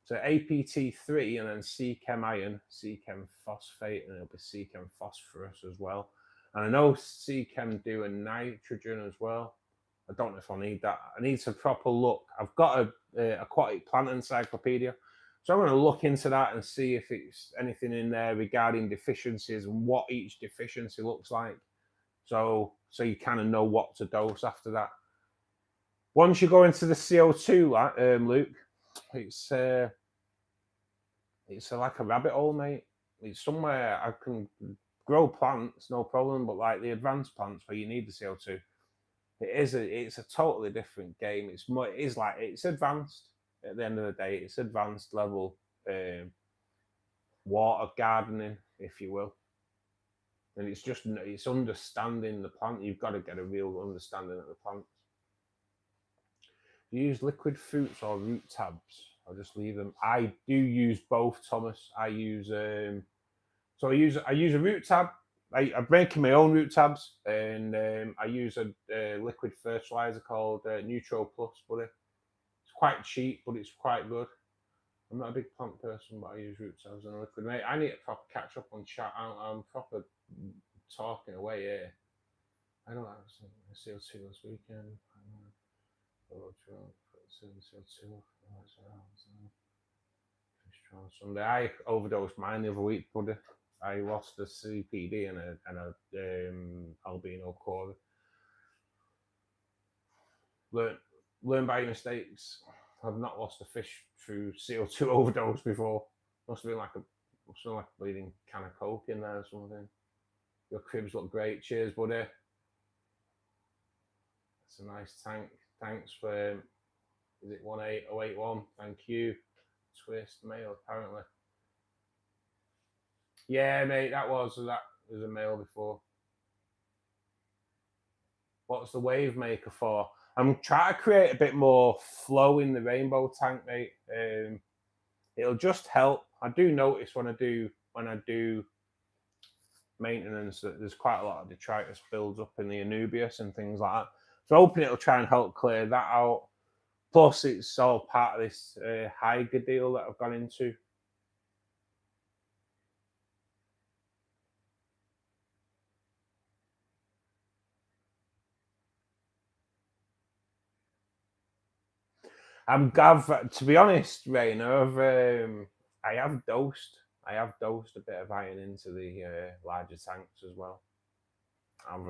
so APT3 and then C-Chem iron, C-Chem phosphate, and it'll be C-Chem phosphorus as well. And I know C-Chem do a nitrogen as well. I don't know if I need that. I need to proper look. I've got a aquatic plant encyclopedia, so I'm going to look into that and see if it's anything in there regarding deficiencies and what each deficiency looks like. So you kind of know what to dose after that. Once you go into the CO2, Luke, it's like a rabbit hole, mate. it's somewhere I can grow plants, no problem. But like the advanced plants where you need the CO2, it's a totally different game. It's advanced at the end of the day. It's advanced level water gardening, if you will. And it's understanding the plant. You've got to get a real understanding of the plants. Do you use liquid fruits or root tabs? I'll just leave them. I do use both, Thomas. I use I use a root tab. I'm making my own root tabs, and I use a liquid fertilizer called Neutro Plus, buddy. It's quite cheap, but it's quite good. I'm not a big plant person, but I use root tabs and a liquid. Mate, I need to proper catch up on chat. I'm proper talking away here. I don't have CO2 this weekend. Sunday. I overdosed mine the other week, buddy. I lost a CPD and a albino core. Learn by your mistakes. I've not lost a fish through CO2 overdose before. Must have been like a bleeding can of Coke in there or something. Your cribs look great. Cheers, buddy. That's a nice tank. Thanks for, is it 18081? Thank you. Twist male, apparently. Yeah, mate, that was a male before. What's the wave maker for? I'm trying to create a bit more flow in the rainbow tank, mate. It'll just help. I do notice when I do maintenance that there's quite a lot of detritus builds up in the anubias and things like that. So hoping it'll try and help clear that out. Plus, it's all part of this Hydra deal that I've gone into. To be honest, Rainer, I have dosed a bit of iron into the larger tanks as well. I'm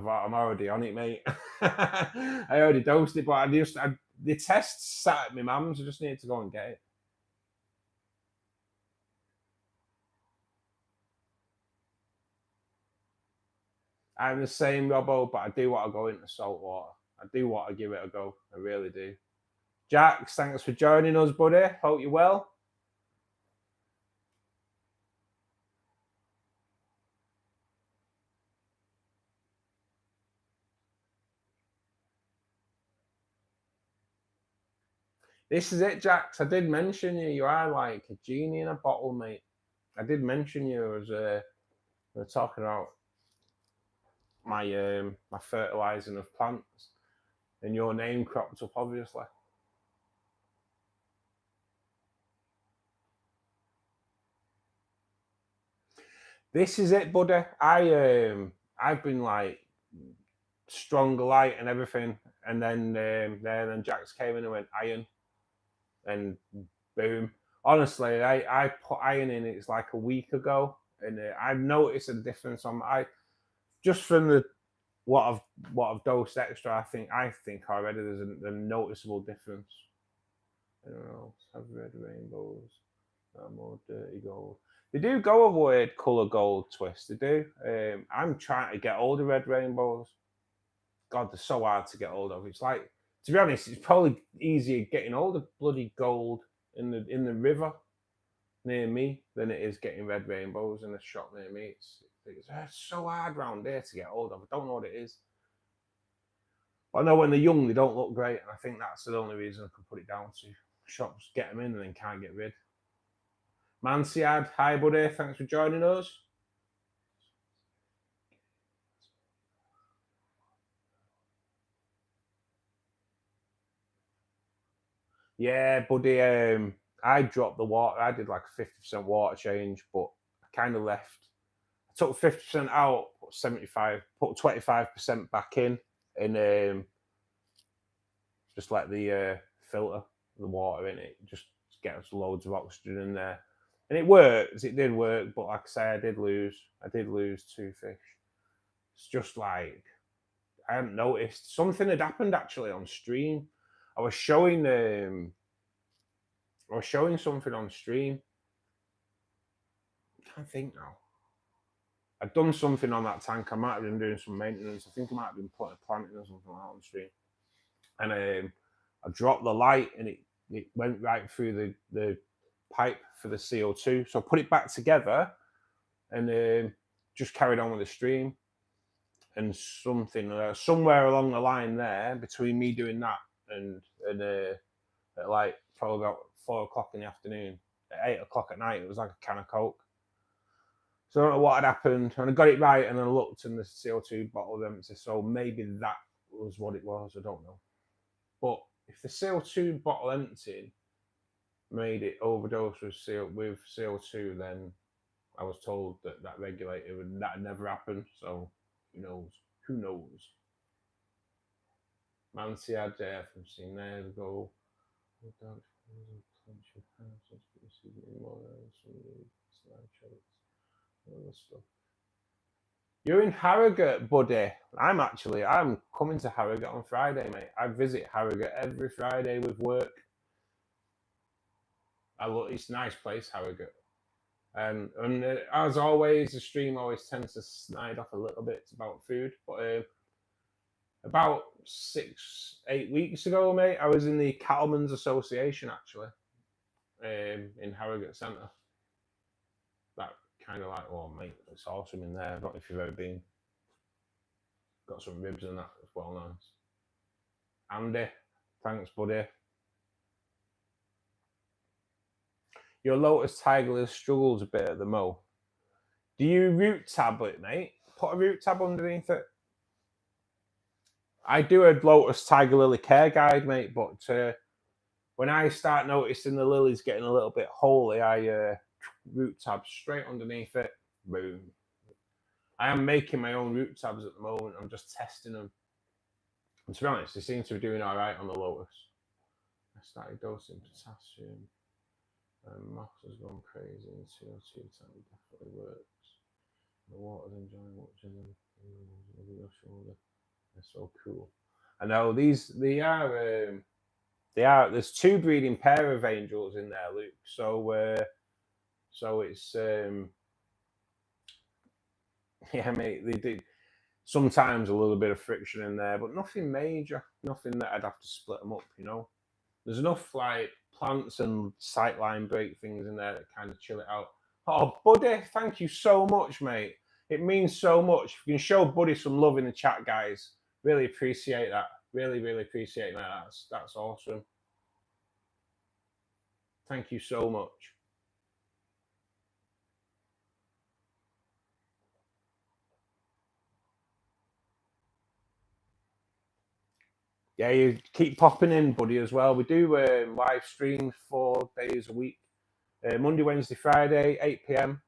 already on it, mate. I already dosed it, but the test's sat at my mum's. I just need to go and get it. I'm the same, Robbo, but I do want to go into salt water. I do want to give it a go. I really do. Jax, thanks for joining us, buddy. Hope you're well. This is it, Jax. I did mention you. You are like a genie in a bottle, mate. I did mention you as we were talking about my my fertilizing of plants, and your name cropped up, obviously. This is it, buddy. I've been like stronger light and everything, and then Jax came in and went iron, and boom. Honestly, I put iron in. It's like a week ago, and I've noticed a difference on just from what I've dosed extra. I think already there's a noticeable difference. I don't know. Have red rainbows, more dirty gold. They do go a weird colour gold twist. They do. I'm trying to get all the red rainbows. God, they're so hard to get hold of. It's like, to be honest, it's probably easier getting all the bloody gold in the river near me than it is getting red rainbows in a shop near me. It's so hard round there to get hold of. I don't know what it is. But I know when they're young, they don't look great, and I think that's the only reason I can put it down to. Shops get them in and then can't get rid. Mansiad, hi buddy, thanks for joining us. Yeah, buddy, I dropped the water. I did like a 50% water change, but I kind of left. I took 50% out, put 25% back in, and just let the filter the water in it, just get us loads of oxygen in there. And it worked. It did work, but like I say, I did lose 2 fish. It's just like I hadn't noticed. Something had happened actually on stream. I was showing something on stream. can't think now. I'd done something on that tank. I might have been doing some maintenance. I think I might have been putting a plant in or something like that on stream. And I dropped the light and it went right through the pipe for the CO2. So I put it back together and just carried on with the stream. And something somewhere along the line there, between me doing that and at like probably about 4 o'clock in the afternoon, at 8 o'clock at night, it was like a can of Coke. So I don't know what had happened, and I got it right, and then I looked, and the CO2 bottle was empty. So maybe that was what it was. I don't know. But if the CO2 bottle emptied made it overdose with CO2, then I was told that regulator that never happened. So who knows? Who knows? Mancia JF, I've seen there we go. You're in Harrogate, buddy. I'm coming to Harrogate on Friday, mate. I visit Harrogate every Friday with work. It's a nice place, Harrogate. And as always, the stream always tends to snide off a little bit about food. But about 6-8 weeks ago, mate, I was in the Cattlemen's Association, actually, in Harrogate Centre. That kind of like, oh, mate, it's awesome in there. I don't know if you've ever been. Got some ribs and that. It's well nice. Andy, thanks, buddy. Your Lotus Tiger Lily struggles a bit at the mo. Do you root tab it, mate? Put a root tab underneath it. I do a Lotus Tiger Lily care guide, mate, but when I start noticing the lilies getting a little bit holy, I root tab straight underneath it. Boom. I am making my own root tabs at the moment. I'm just testing them. And to be honest, they seem to be doing all right on the Lotus. I started dosing potassium. Moss has gone crazy, and CO2 tank definitely works. The water's enjoying watching them over your shoulder. They're so cool. I know they are. There's 2 breeding pair of angels in there, Luke. So it's yeah, mate. They do sometimes a little bit of friction in there, but nothing major. Nothing that I'd have to split them up. You know, there's enough like plants and sightline break things in there that kind of chill it out. Oh, Buddy, thank you so much, mate. It means so much. If you can show Buddy some love in the chat, guys, really appreciate that. Really, really appreciate that. That's awesome. Thank you so much. Yeah, you keep popping in, Buddy, as well. We do live streams 4 days a week. Monday, Wednesday, Friday, 8 p.m.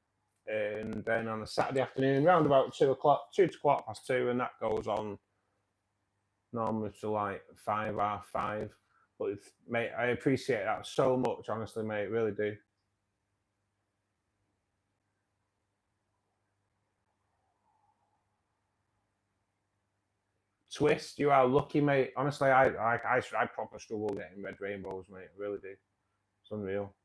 And then on a Saturday afternoon, around about 2 o'clock, 2 to 2:15, and that goes on normally to like 5 or 5. But mate, I appreciate that so much, honestly, mate, really do. Twist, you are lucky, mate. Honestly, I proper struggle getting red rainbows, mate. I really do. It's unreal.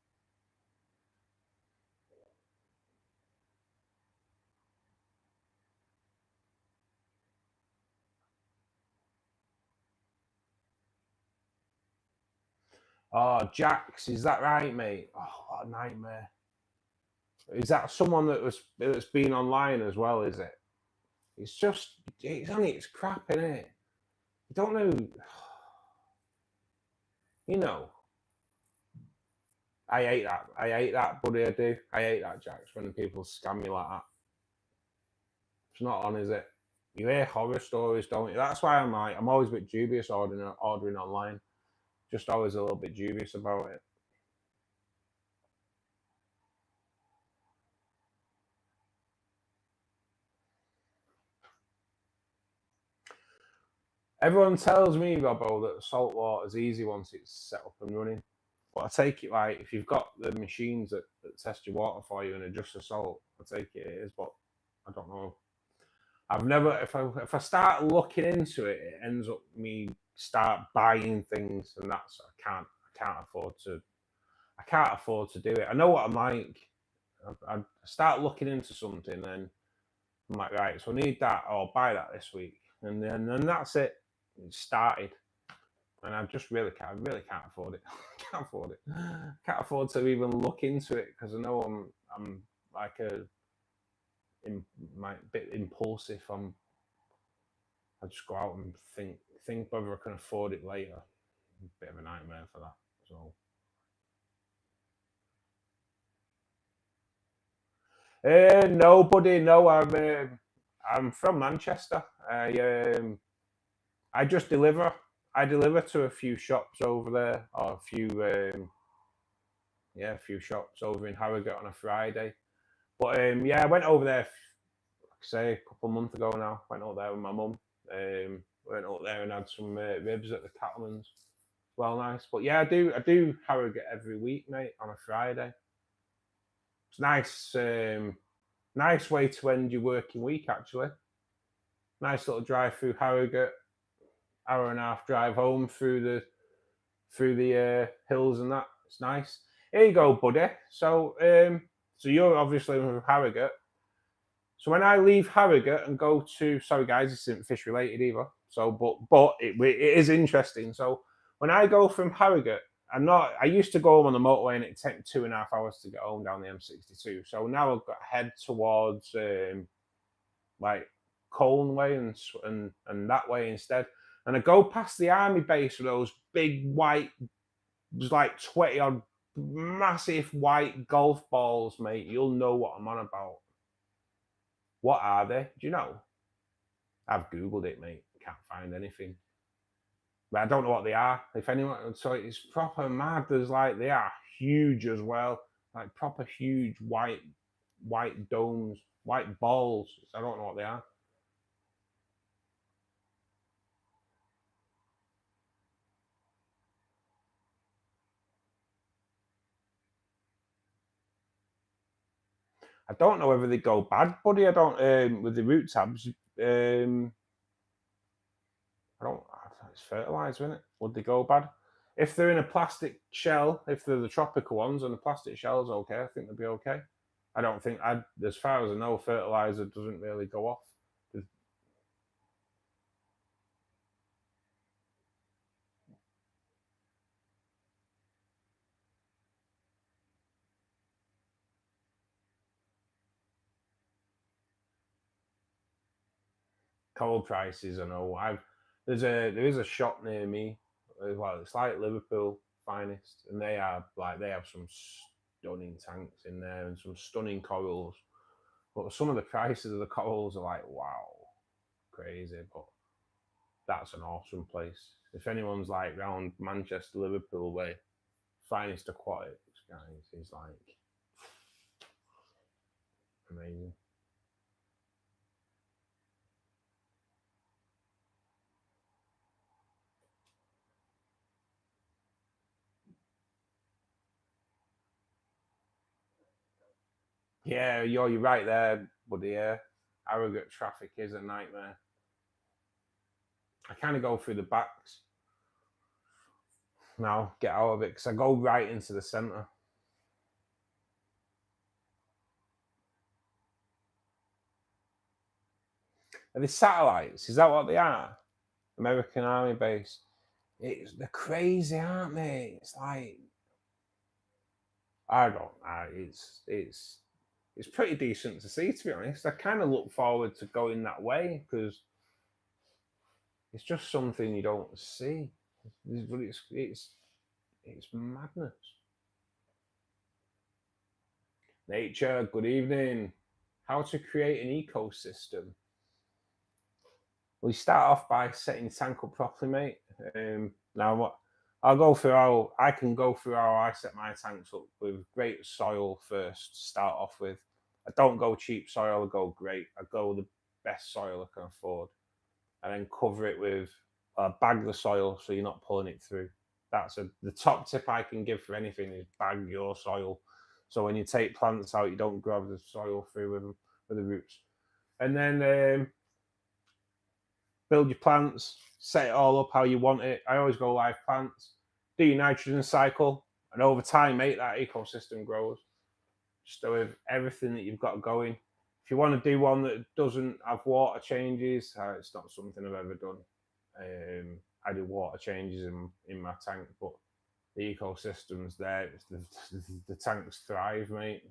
Oh, Jax, is that right, mate? Oh, what a nightmare. Is that someone that's been online as well, is it? It's crap, isn't it? You don't know. You know. I hate that, buddy, I do. I hate that, Jax, when people scam you like that. It's not on, is it? You hear horror stories, don't you? That's why I'm always a bit dubious ordering online. Just always a little bit dubious about it. Everyone tells me, Robbo, that salt water is easy once it's set up and running. But I take it like if you've got the machines that test your water for you and adjust the salt, I take it is. But I don't know. I've never. If I start looking into it, it ends up me start buying things, and that's I can't afford to. I can't afford to do it. I know what I'm like. I start looking into something, and I'm like, right, so I need that, or I'll buy that this week, and then that's it. It started, and I really can't afford it. Can't afford it. Can't afford to even look into it because I know I'm like my bit impulsive. I just go out and think whether I can afford it later. Bit of a nightmare for that. So. No, buddy. No, I'm from Manchester. I just deliver. I deliver to a few shops over there, or a few shops over in Harrogate on a Friday. But yeah, I went over there, like I say, a couple of months ago now. Went out there with my mum. Went out there and had some ribs at the Cattleman's. Well, nice. But yeah, I do Harrogate every week, mate, on a Friday. It's nice. Nice way to end your working week, actually. Nice little drive through Harrogate, hour and a half drive home through the hills and that. It's nice. Here you go, buddy. So you're obviously from Harrogate. So when I leave Harrogate and go to, sorry guys, this isn't fish related either. So but it is interesting. So when I go from Harrogate, I used to go home on the motorway and it'd take me 2.5 hours to get home down the M62. So now I've got to head towards like Colne way and that way instead. And I go past the army base with those big white, there's like 20 odd massive white golf balls, mate. You'll know what I'm on about. What are they? Do you know? I've Googled it, mate. Can't find anything. But I don't know what they are. If anyone, so it's proper mad. There's like, they are huge as well. Like proper huge white domes, white balls. I don't know what they are. I don't know whether they go bad, buddy. I don't with the root tabs. I don't. It's fertilizer, isn't it? Would they go bad? If they're in a plastic shell, if they're the tropical ones and the plastic shell's okay, I think they'd be okay. I don't think as far as I know, fertilizer doesn't really go off. Coral prices, I know. There is a shop near me. Well, it's like Liverpool finest, and they have some stunning tanks in there and some stunning corals. But some of the prices of the corals are like, wow, crazy. But that's an awesome place. If anyone's like round Manchester, Liverpool way, finest aquatics, guys, is like amazing. Yeah, you're right there, buddy. Yeah, Harrogate traffic is a nightmare. I kind of go through the backs now, get out of it because I go right into the centre. Are they satellites? Is that what they are? American Army base. They're crazy, aren't they? It's like I don't know. It's pretty decent to see, to be honest. I kind of look forward to going that way because it's just something you don't see. But it's madness. Nature, good evening. How to create an ecosystem. We start off by setting your tank up properly, mate. Now, what I can go through how I set my tanks up with great soil first to start off with. I don't go cheap soil, I go great. I go the best soil I can afford. And then cover it with bag the soil so you're not pulling it through. That's the top tip I can give for anything is bag your soil. So when you take plants out, you don't grab the soil through with the roots. And then build your plants, set it all up how you want it. I always go live plants, do your nitrogen cycle, and over time, mate, that ecosystem grows. just with everything that you've got going. If you want to do one that doesn't have water changes, it's not something I've ever done. I do water changes in my tank, but the ecosystem's there. The tanks thrive, mate.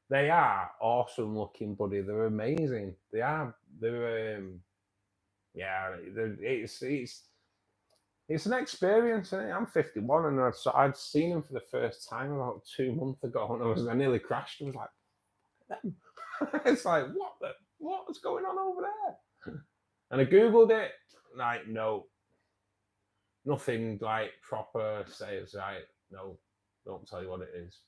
They are awesome looking, buddy. They're amazing. They are. They're yeah. It's an experience. Isn't it? I'm 51, and I'd seen them for the first time about 2 months ago, and I nearly crashed. I was like, them. It's like, what's going on over there? And I googled it. Like, no, nothing like proper says right. No, don't tell you what it is.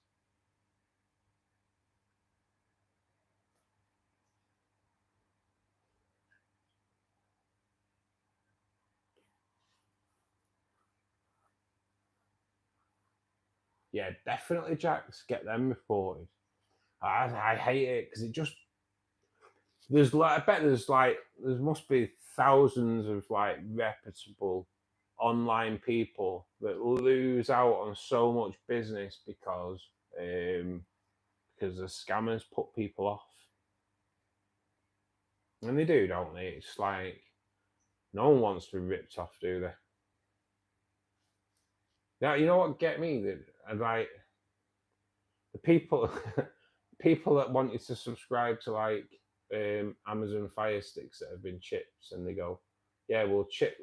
Yeah, definitely, Jacks. Get them reported. I hate it because it just there's like I bet there must be thousands of like reputable online people that lose out on so much business because the scammers put people off, and they do, don't they? It's like no one wants to be ripped off, do they? Now you know what get me that I like the people people that wanted to subscribe to like Amazon Fire Sticks that have been chips, and they go, "Yeah, we'll chip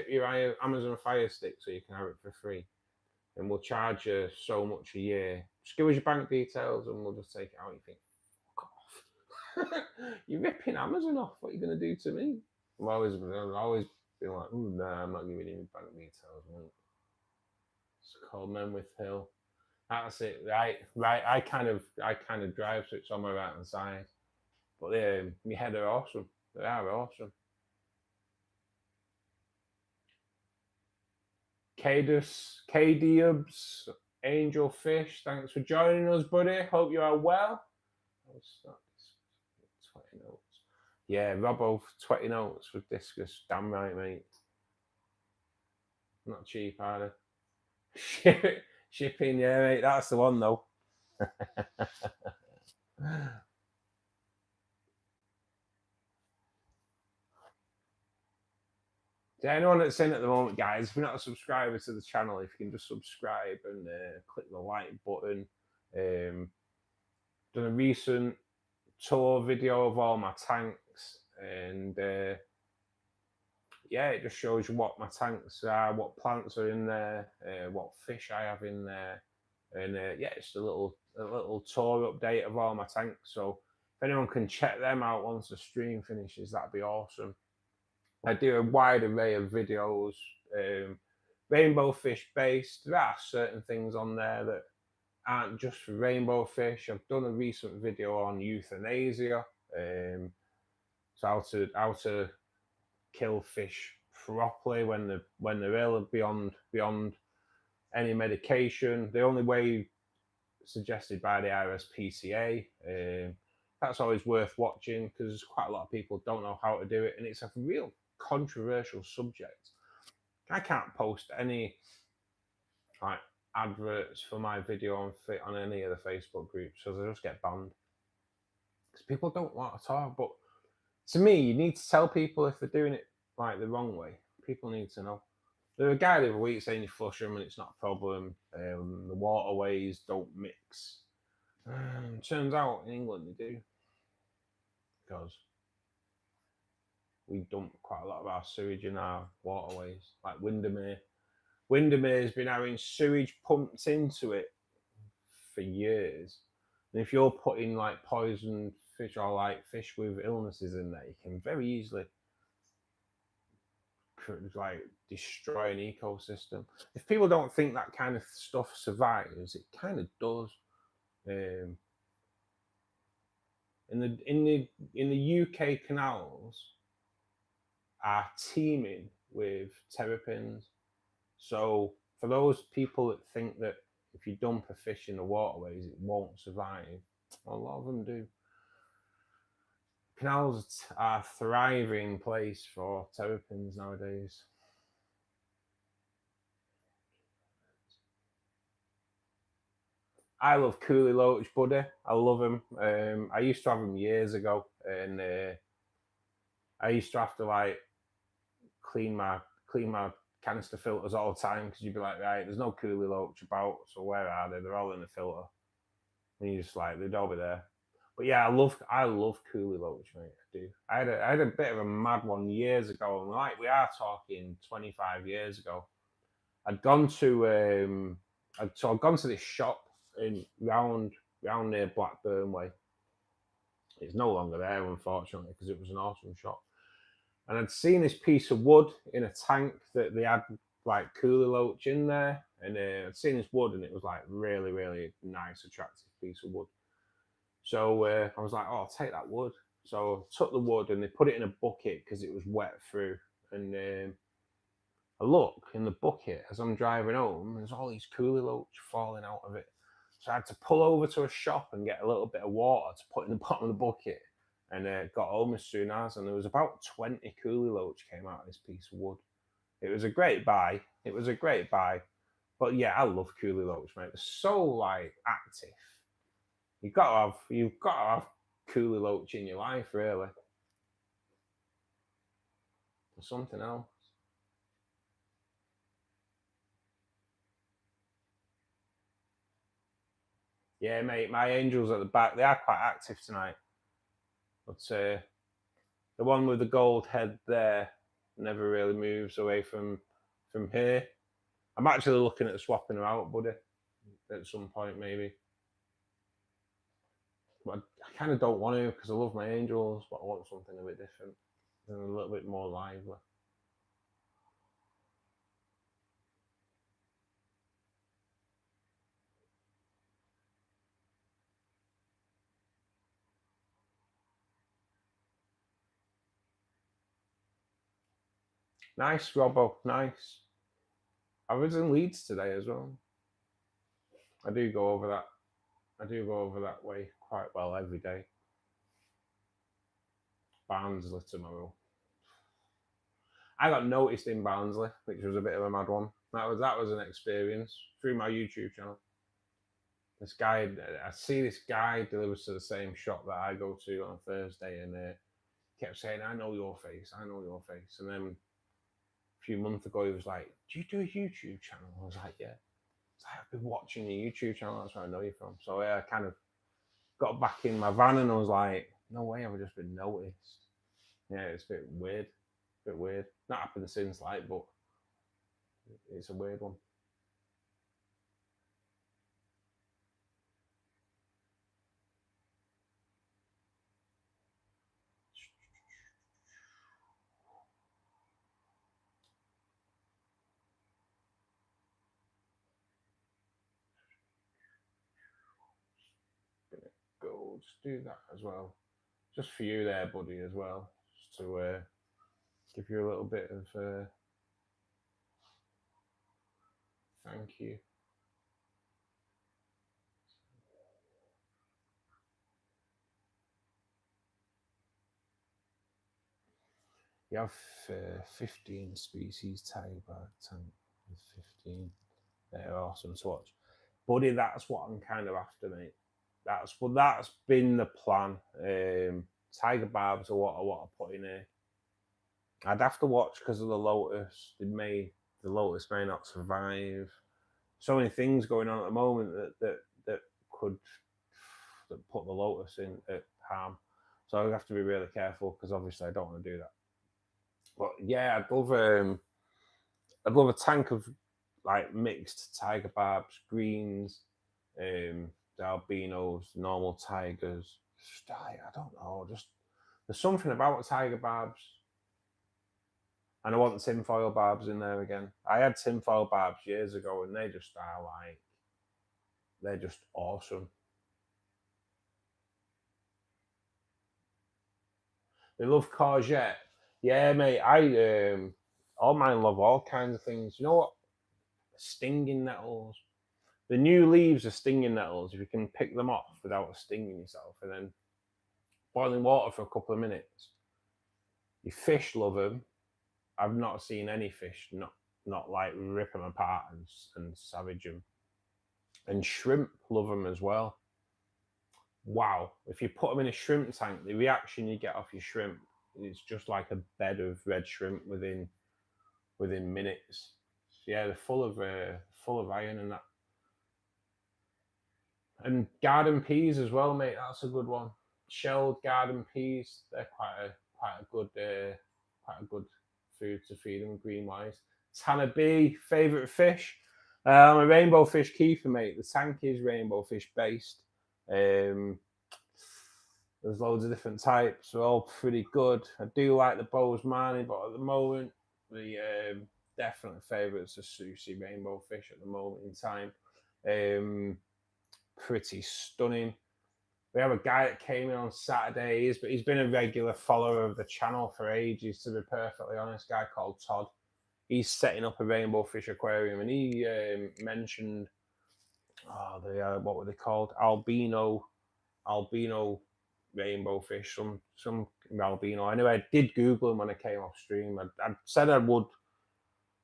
your Amazon Fire Stick so you can have it for free, and we'll charge you so much a year. Just give us your bank details, and we'll just take it out." You think, "Fuck off! You're ripping Amazon off. What are you going to do to me?" I've always been like, "Ooh, nah, I'm not giving you bank details, mate." It's called Menwith Hill. That's it, right? I kind of drive, so it's on my right hand side. But my head are awesome. They are awesome. KDubs, Angel Fish, thanks for joining us, buddy. Hope you are well. 20 notes. Yeah, Robbo, 20 notes for discus. Damn right, mate. Not cheap, are they? Shipping, yeah, mate. That's the one, though. To anyone that's in at the moment, guys, if you're not a subscriber to the channel, if you can just subscribe and click the like button. Done a recent tour video of all my tanks, and yeah, it just shows you what my tanks are, what plants are in there, what fish I have in there, and yeah, it's a little tour update of all my tanks. So if anyone can check them out once the stream finishes, that'd be awesome. I do a wide array of videos, rainbow fish based. There are certain things on there that aren't just for rainbow fish. I've done a recent video on euthanasia, so how to kill fish properly when they're ill beyond any medication. The only way suggested by the RSPCA. That's always worth watching because quite a lot of people don't know how to do it, and it's a real controversial subject. I can't post any like adverts for my video on any of the Facebook groups because I just get banned because people don't want to talk. But to me, you need to tell people if they're doing it like the wrong way. People need to know. There was a guy the other week saying you flush them and it's not a problem. The waterways don't mix. Turns out in England they do, because we dump quite a lot of our sewage in our waterways, like Windermere. Windermere's been having sewage pumped into it for years. And if you're putting like poisoned fish or like fish with illnesses in there, you can very easily like destroy an ecosystem. If people don't think that kind of stuff survives, it kind of does. In the UK canals are teeming with terrapins. So for those people that think that if you dump a fish in the waterways it won't survive, a lot of them do. Canals are a thriving place for terrapins nowadays. I love Coolie Loach, buddy. I love them. I used to have them years ago, and I used to have to like clean my canister filters all the time because you'd be like, right, there's no Coolie Loach about, so where are they? They're all in the filter, and you just like they'd all be there. But yeah, I love Coolie Loach, mate. I do. I had a bit of a mad one years ago, and like we are talking 25 years ago. I'd gone to I'd gone to this shop in round near Blackburn Way. It's no longer there, unfortunately, because it was an awesome shop. And I'd seen this piece of wood in a tank that they had like Coolie Loach in there, and I'd seen this wood, and it was like really, really nice, attractive piece of wood. So I was like, oh, I'll take that wood. So I took the wood and they put it in a bucket because it was wet through. And I look in the bucket as I'm driving home, there's all these Coolie Loach falling out of it. So I had to pull over to a shop and get a little bit of water to put in the bottom of the bucket. And got home as soon as, and there was about 20 Coolie Loach came out of this piece of wood. It was a great buy. It was a great buy. But yeah, I love Coolie Loach, mate. They're so like active. You've got to have Coolie Loach in your life, really. Or something else. Yeah, mate, my angels at the back, they are quite active tonight. But the one with the gold head there never really moves away from here. I'm actually looking at swapping her out, buddy, at some point maybe. But I kind of don't want to because I love my angels, but I want something a bit different and a little bit more lively. Nice, Robbo, nice. I was in Leeds today as well. I do go over that. I do go over that way quite well every day. Barnsley tomorrow. I got noticed in Barnsley, which was a bit of a mad one. That was an experience through my YouTube channel. This guy, I see this guy delivers to the same shop that I go to on Thursday, and kept saying, "I know your face, I know your face." And then a few months ago, he was like, "Do you do a YouTube channel?" I was like, "Yeah." It's like, "I've been watching your YouTube channel. That's where I know you from." So yeah, I kind of got back in my van, and I was like, "No way, I've just been noticed." Yeah, it's a bit weird. A bit weird. Not happened since, like, but it's a weird one. Go, just do that as well. Just for you there, buddy, as well. Just to give you a little bit of thank you. You have 15 species tiger barb tank with 15. They're awesome to watch. Buddy, that's what I'm kind of after, mate. That's been the plan. Tiger barbs are what I want to put in here. I'd have to watch because of the lotus. The lotus may not survive. So many things going on at the moment that could put the lotus in at harm. So I have to be really careful because obviously I don't want to do that. But yeah, I'd love a tank of like mixed tiger barbs, greens, the albinos, the normal tigers. I don't know. Just there's something about tiger barbs, and I want tinfoil barbs in there again. I had tinfoil barbs years ago, and they just are like they're just awesome. They love courgette. Yeah, mate. All mine love all kinds of things. You know what? Stinging nettles. The new leaves are stinging nettles. If you can pick them off without stinging yourself, and then boiling water for a couple of minutes. Your fish love them. I've not seen any fish not like rip them apart and savage them. And shrimp love them as well. Wow, if you put them in a shrimp tank, the reaction you get off your shrimp is just like a bed of red shrimp within minutes. So yeah, they're full of iron and that. And garden peas as well, mate. That's a good one. Shelled garden peas, they're quite a good food to feed them green wise. Tanner B, favourite fish. I'm a rainbow fish keeper, mate. The tank is rainbow fish based. There's loads of different types. They're all pretty good. I do like the Bozeman, but at the moment, the definite favourites are Sushi rainbow fish at the moment in time. Pretty stunning. We have a guy that came in on Saturdays, but he's been a regular follower of the channel for ages, to be perfectly honest. A guy called Todd. He's setting up a rainbow fish aquarium, and he mentioned, what were they called? Albino rainbow fish, some albino. Anyway, I did Google them when I came off stream. I said I would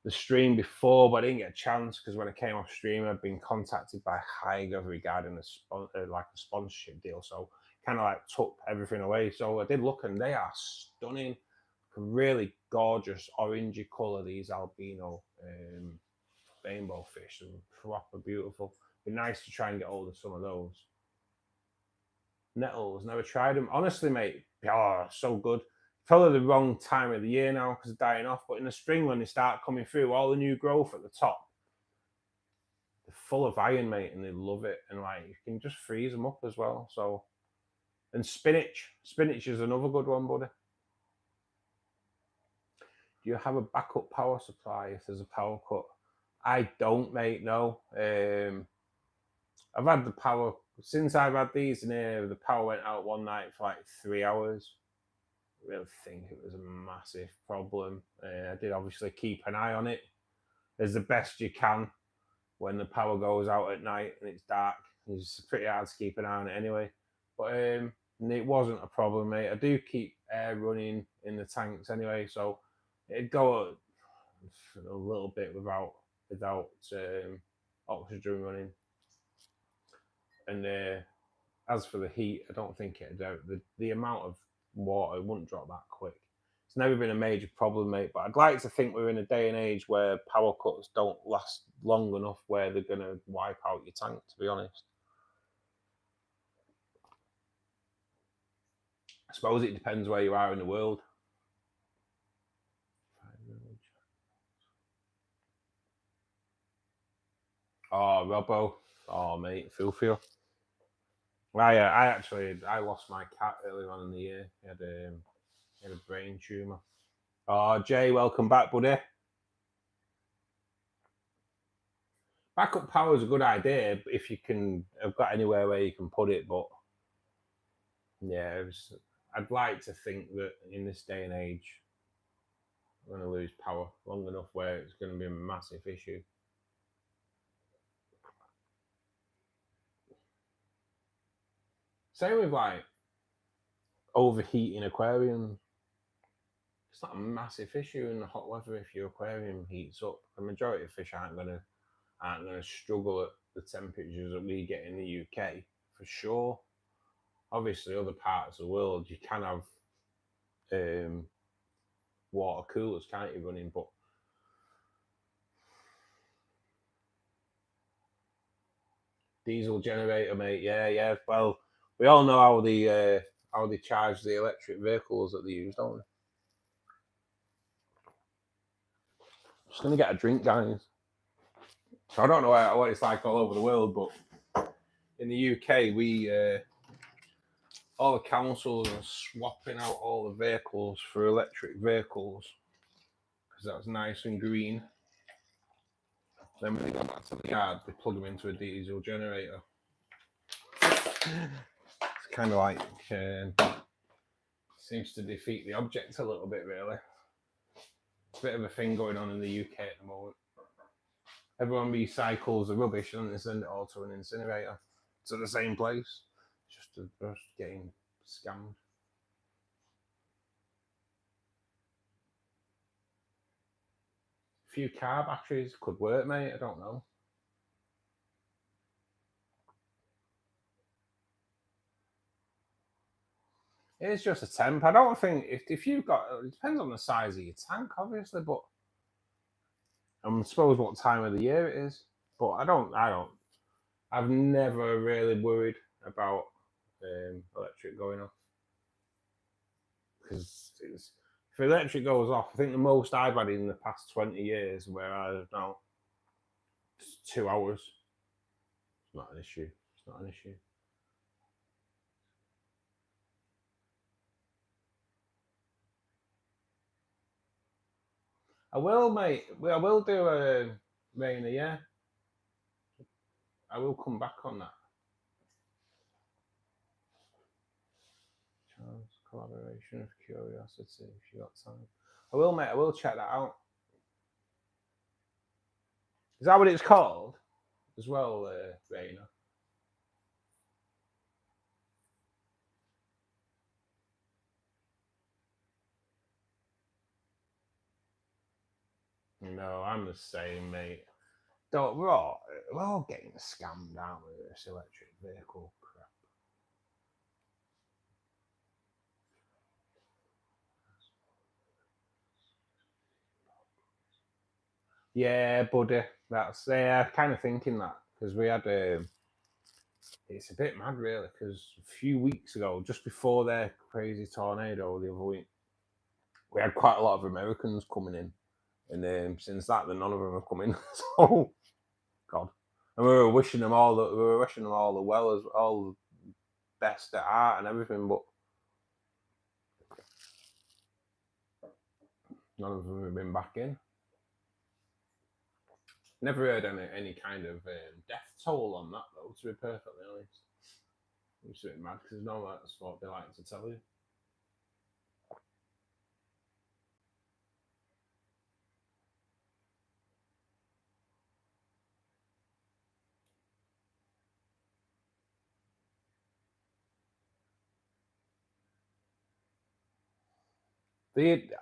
the stream before, but I didn't get a chance because when I came off stream, I'd been contacted by Higer regarding a sponsorship deal. So kind of like took everything away. So I did look, and they are stunning, really gorgeous orangey color. These albino rainbow fish, and proper beautiful. Be nice to try and get hold of some of those. Nettles, never tried them. Honestly, mate, so good. Probably the wrong time of the year now because they're dying off. But in the spring, when they start coming through, all the new growth at the top, they're full of iron, mate, and they love it. And like you can just freeze them up as well. So, and spinach is another good one, buddy. Do you have a backup power supply if there's a power cut? I don't, mate. No. I've had the power since I've had these in here. The power went out one night for like 3 hours. I really think it was a massive problem. I did obviously keep an eye on it as the best you can when the power goes out at night and it's dark. It's pretty hard to keep an eye on it anyway. But it wasn't a problem, mate. I do keep air running in the tanks anyway, so it'd go a little bit without oxygen running. And as for the heat, I don't think it'd the amount of water wouldn't drop that quick. It's never been a major problem, mate, but I'd like to think we're in a day and age where power cuts don't last long enough where they're going to wipe out your tank, to be honest. I suppose it depends where you are in the world. Oh, Robbo. Oh, mate, feel for you. I lost my cat earlier on in the year. He had a brain tumour. Oh, Jay, welcome back, buddy. Backup power is a good idea if you can have got anywhere where you can put it, but yeah, I'd like to think that in this day and age, we're going to lose power long enough where it's going to be a massive issue. Same with like overheating aquariums. It's not a massive issue in the hot weather if your aquarium heats up. The majority of fish aren't going to struggle at the temperatures that we get in the UK for sure. Obviously, other parts of the world you can have water coolers, can't you, running? But diesel generator, mate. Yeah. Well, we all know how they charge the electric vehicles that they use, don't we? Just gonna get a drink, guys. So I don't know what it's like all over the world, but in the UK, all the councils are swapping out all the vehicles for electric vehicles because that's nice and green. Then when they go back to the yard, they plug them into a diesel generator. It's kind of like seems to defeat the object a little bit, really. It's a bit of a thing going on in the UK at the moment. Everyone recycles the rubbish and they send it all to an incinerator to the same place, just getting scammed. A few car batteries could work, mate. I don't know. It's just a temp. I don't think if you've got, it depends on the size of your tank, obviously, but I suppose what time of the year it is. But I've never really worried about electric going off, because if electric goes off, I think the most I've had in the past 20 years where I don't know, 2 hours. It's not an issue. It's not an issue. I will, mate. I will do a rainer, yeah. I will come back on that. Chance, collaboration of curiosity, if you got time. I will, mate. I will check that out. Is that what it's called as well, rainer? No, I'm the same, mate. We're all getting scammed out with this electric vehicle crap. Yeah, buddy. That's kind of thinking that, because we had it's a bit mad, really, because a few weeks ago, just before their crazy tornado the other week, we had quite a lot of Americans coming in, and since that, none of them have come in. So, God, and we were wishing them all the well, as all the best at art and everything, but none of them have been back in. Never heard any kind of death toll on that, though, to be perfectly honest. It's a bit mad, because no, that's what they like to tell you.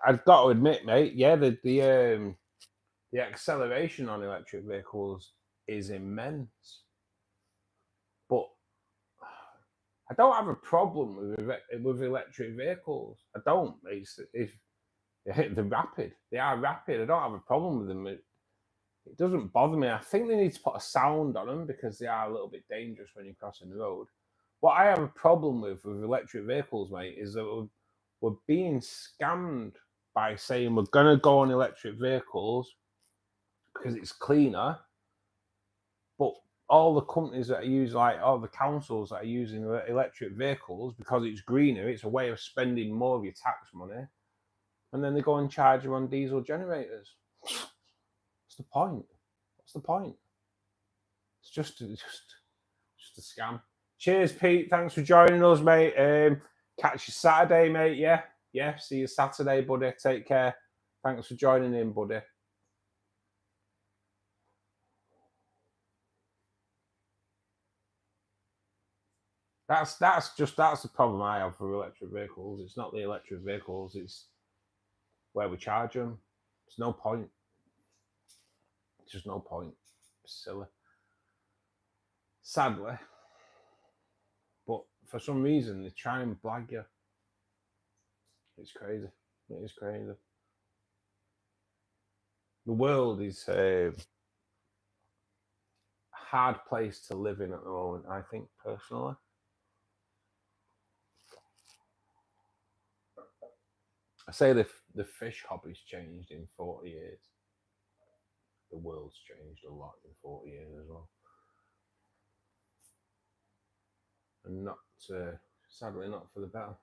I've got to admit, mate, yeah, the acceleration on electric vehicles is immense, but I don't have a problem with electric vehicles. I don't. If they're rapid, they are rapid. I don't have a problem with them. It doesn't bother me. I think they need to put a sound on them, because they are a little bit dangerous when you're crossing the road. What I have a problem with electric vehicles, mate, is that we're being scammed by saying we're going to go on electric vehicles because it's cleaner, but all the companies that use, like all the councils that are using electric vehicles, because it's greener, it's a way of spending more of your tax money, and then they go and charge you on diesel generators. What's the point? What's the point? It's just a scam. Cheers, Pete. Thanks for joining us, mate. Catch you Saturday, mate. Yeah. See you Saturday, buddy. Take care. Thanks for joining in, buddy. That's the problem I have for electric vehicles. It's not the electric vehicles. It's where we charge them. There's no point. It's just no point. It's silly. Sadly. But for some reason, they try and blag you. It's crazy. It is crazy. The world is a hard place to live in at the moment, I think, personally. I say the fish hobby's changed in 40 years. The world's changed a lot in 40 years as well. And not, sadly, not for the better.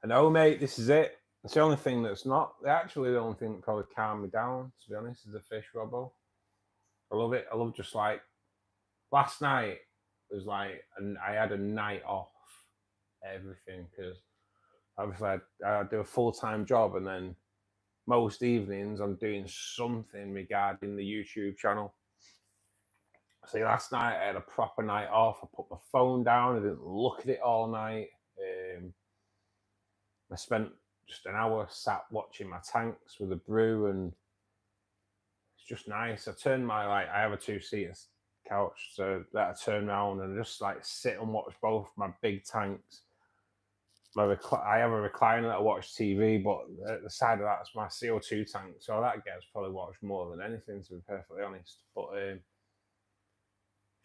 I know, mate, this is it. It's the only thing that's not. Actually, the only thing that probably calmed me down, to be honest, is the fish, Robbo. I love it. I love just like last night was like, and I had a night off everything, because obviously I do a full-time job, and then most evenings I'm doing something regarding the YouTube channel. See, last night I had a proper night off. I put my phone down. I didn't look at it all night. I spent just an hour sat watching my tanks with a brew, and it's just nice. I turn my I have a 2-seater couch, so that I turn around and just like sit and watch both my big tanks. I have a recliner that I watch TV, but at the side of that's my CO2 tank, so that gets probably watched more than anything, to be perfectly honest. But it's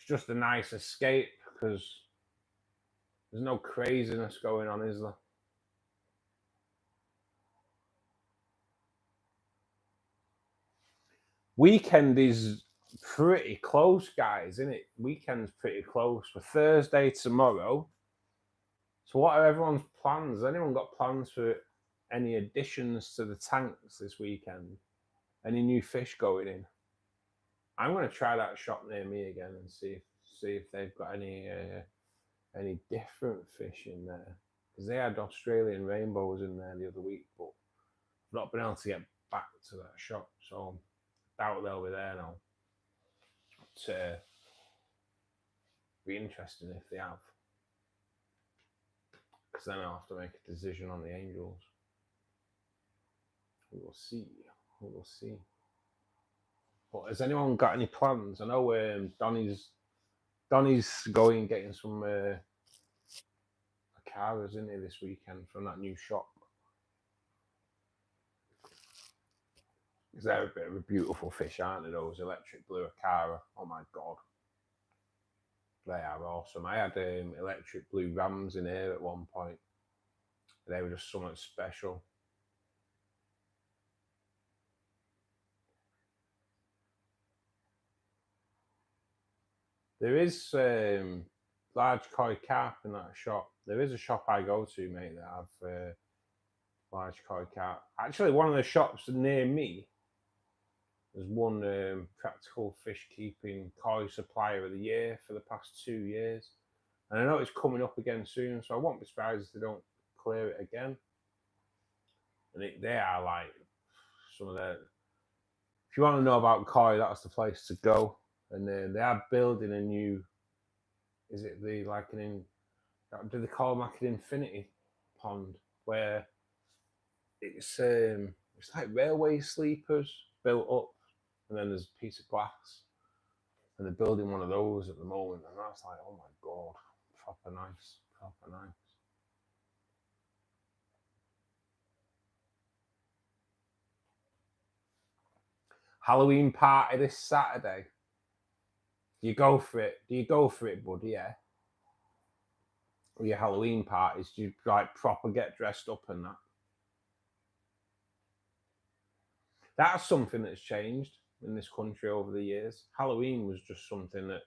just a nice escape because there's no craziness going on, is there? Weekend is pretty close, guys, isn't it? Weekend's pretty close. For Thursday tomorrow. So what are everyone's plans? Has anyone got plans for any additions to the tanks this weekend? Any new fish going in? I'm going to try that shop near me again and see if they've got any different fish in there, because they had Australian rainbows in there the other week, but I've not been able to get back to that shop, so I doubt they'll be there now. But be interesting if they have, because then I'll have to make a decision on the angels. We will see. We will see. But has anyone got any plans? I know Donny's going getting some Acaras, isn't he, this weekend from that new shop? Because they're a bit of a beautiful fish, aren't they? Those electric blue Acara. Oh my god, they are awesome. I had electric blue rams in here at one point. They were just something special. There is large koi carp in that shop. There is a shop I go to, mate, that have large koi carp. Actually, one of the shops near me, there's one practical fish keeping koi supplier of the year for the past 2 years. And I know it's coming up again soon, so I won't be surprised if they don't clear it again. And they are like some of the... If you want to know about koi, that's the place to go. And they are building a new... Is it the like an... Do they call them like an infinity pond? Where it's like railway sleepers built up, and then there's a piece of glass, and they're building one of those at the moment, and that's like, oh my god, proper nice, proper nice. Halloween party this Saturday. Do you go for it? Do you go for it, buddy? Yeah. Or your Halloween parties? Do you like proper get dressed up and that? That's something that's changed in this country over the years. Halloween was just something that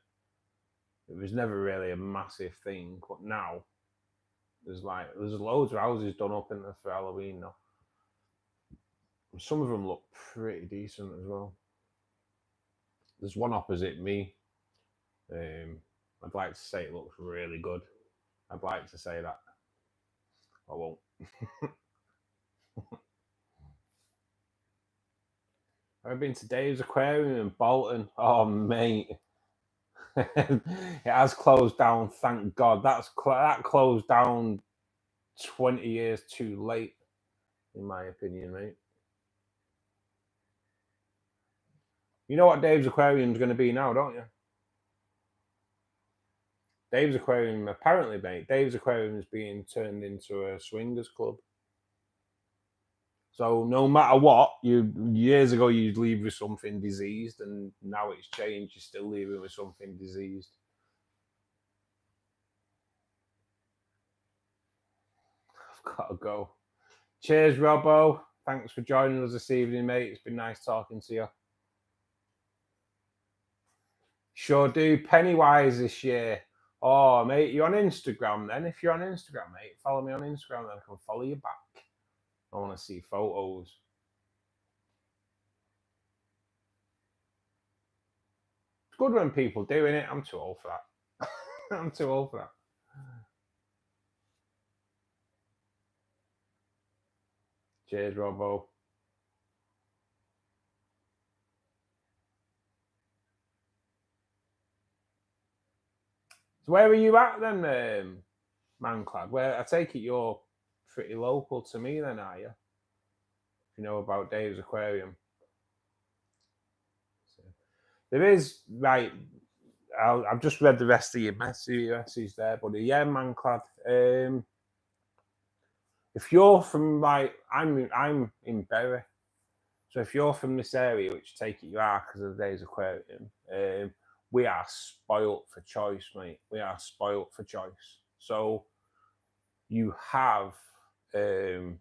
it was never really a massive thing, but now there's loads of houses done up in there for Halloween now. Some of them look pretty decent as well. There's one opposite me. I'd like to say it looks really good. I'd like to say that. I won't. I've been to Dave's Aquarium in Bolton. Oh, mate. It has closed down, thank God. That closed down 20 years too late, in my opinion, mate. You know what Dave's Aquarium is going to be now, don't you? Dave's Aquarium, apparently, mate, Dave's Aquarium is being turned into a swingers club. So no matter what, years ago you'd leave with something diseased, and now it's changed. You're still leaving with something diseased. I've got to go. Cheers, Robbo. Thanks for joining us this evening, mate. It's been nice talking to you. Sure do. Pennywise this year. Oh, mate, you're on Instagram then? If you're on Instagram, mate, follow me on Instagram, then I can follow you back. I want to see photos. It's good when people doing it. I'm too old for that. I'm too old for that. Cheers, Robbo. So where are you at then, Manclad? Where I take it you're pretty local to me then, are you? If you know about Dave's Aquarium. So, there is, right, I've just read the rest of your message there, buddy. Yeah, man, clad. If you're from, like, I'm in Bury, so if you're from this area, which I take it you are because of the Dave's Aquarium, we are spoilt for choice, mate. We are spoilt for choice. So you have in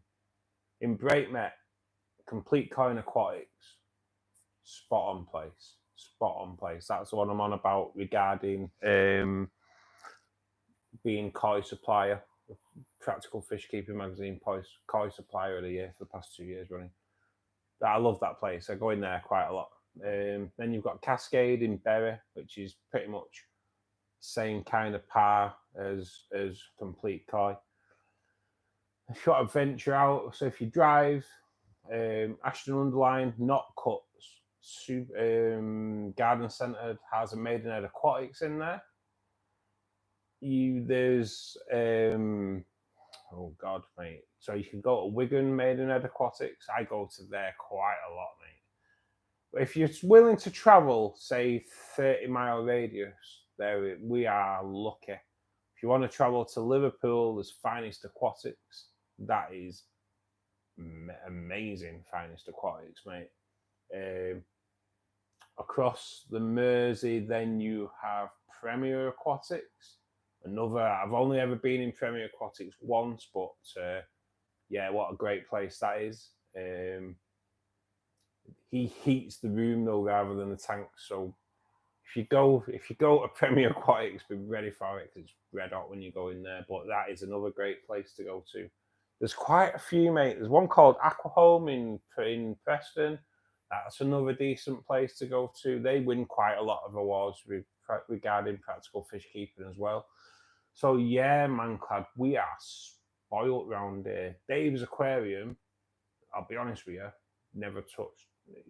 Breakmet, Complete Coin Aquatics, spot on place. That's the one I'm on about regarding being koi supplier, Practical Fish Keeping Magazine koi supplier of the year for the past 2 years running. I love that place. I go in there quite a lot. Then you've got Cascade in Bury, which is pretty much same kind of par as Complete Koi. If you want to venture out, so if you drive, Ashton Underline, Not Cuts, Garden Centre has a Maidenhead Aquatics in there. There's oh god, mate. So you can go to Wigan Maidenhead Aquatics. I go to there quite a lot, mate. But if you're willing to travel, say 30-mile radius, there we are lucky. If you want to travel to Liverpool, there's Finest Aquatics. That is amazing, Finest Aquatics, mate. Across the Mersey, then you have Premier Aquatics. I've only ever been in Premier Aquatics once, but yeah, what a great place that is. He heats the room though rather than the tank, so if you go to Premier Aquatics, be ready for it because it's red hot when you go in there. But that is another great place to go to. There's quite a few, mate. There's one called Aqua Home in Preston. That's another decent place to go to. They win quite a lot of awards regarding practical fish keeping as well. So yeah, man, clad, we are spoilt round here. Dave's Aquarium, I'll be honest with you, never touched.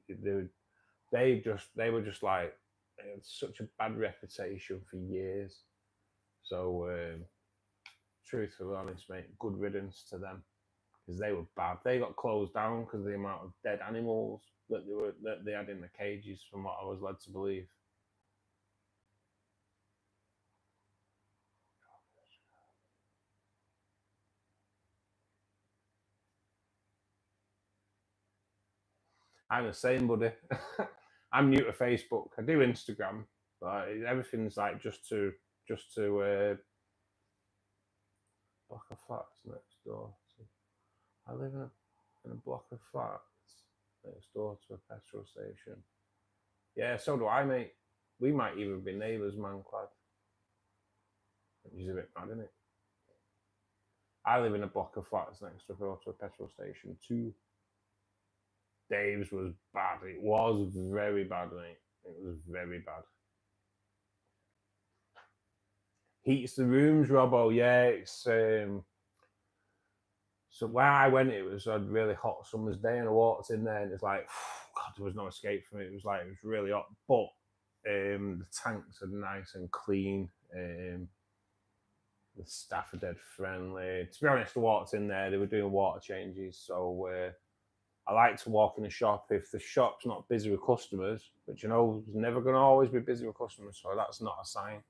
They were just like, they had such a bad reputation for years. So truthfully honest, mate, good riddance to them because they were bad. They got closed down because of the amount of dead animals that they had in the cages, from what I was led to believe. I'm the same, buddy. I'm new to Facebook. I do Instagram, but everything's like just to block of flats next door. I live in a block of flats next door to a petrol station. Yeah, so do I, mate. We might even be neighbours, man, clad. Which is a bit mad, isn't it? I live in a block of flats next door to a petrol station too. Dave's was bad. It was very bad, mate. It was very bad. Heats the rooms, Robbo. Yeah, it's so where I went, it was a really hot summer's day, and I walked in there, and it's like, God, there was no escape from it. It was really hot, but the tanks are nice and clean. The staff are dead friendly. To be honest, I walked in there, they were doing water changes, so I like to walk in the shop if the shop's not busy with customers, but you know, it's never going to always be busy with customers, so that's not a sign.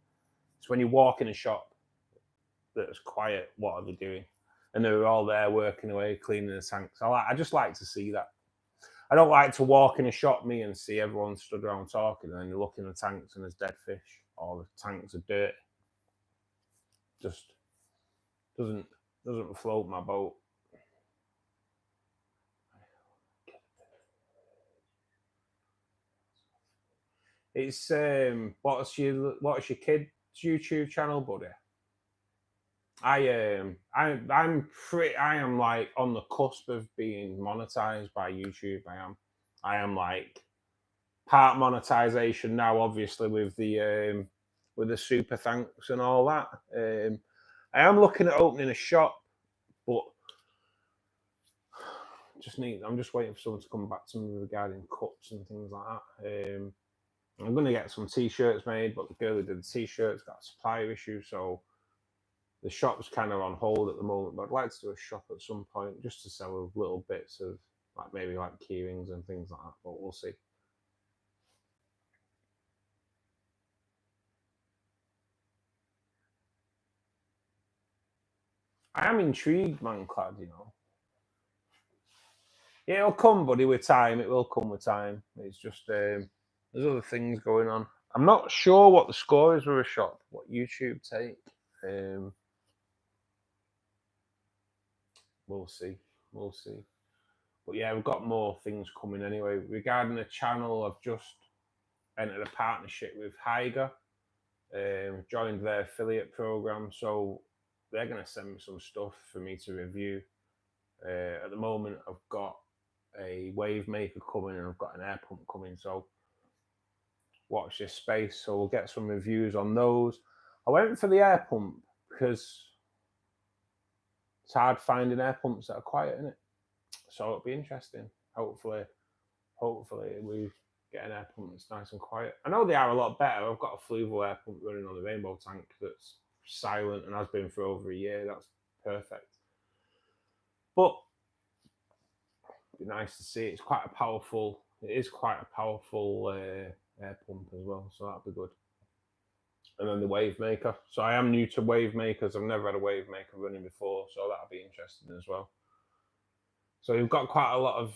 It's when you walk in a shop that's quiet, what are they doing? And they were all there working away, cleaning the tanks. I just like to see that. I don't like to walk in a shop, me, and see everyone stood around talking, and then you look in the tanks and there's dead fish, or the tanks are dirty. Just doesn't float my boat. It's what's your kid's YouTube channel, buddy? I am like on the cusp of being monetized by YouTube. I am like part monetization now, obviously with the super thanks and all that. I am looking at opening a shop, but I'm just waiting for someone to come back to me regarding cups and things like that. I'm going to get some t-shirts made, but the girl who did the t-shirts got a supplier issue, so the shop's kind of on hold at the moment, but I'd like to do a shop at some point just to sell little bits of like maybe like key rings and things like that, but we'll see. I am intrigued, man, Clad, you know. Yeah, it'll come, buddy, with time. It will come with time. It's just there's other things going on. I'm not sure what the score is with a shop, what YouTube take. We'll see. We'll see. But yeah, we've got more things coming anyway. Regarding the channel, I've just entered a partnership with Hyga, joined their affiliate program. So they're going to send me some stuff for me to review. At the moment, I've got a wave maker coming and I've got an air pump coming. So watch this space. So we'll get some reviews on those. I went for the air pump because it's hard finding air pumps that are quiet, isn't it? So it'll be interesting. Hopefully we get an air pump that's nice and quiet. I know they are a lot better. I've got a fluval air pump running on the rainbow tank that's silent and has been for over a year. That's perfect. But it'd be nice to see. It's quite a powerful. It is quite a powerful air pump as well. So that'll be good. And then the wave maker. So I am new to wave makers. I've never had a wave maker running before, so that'll be interesting as well. So we've got quite a lot of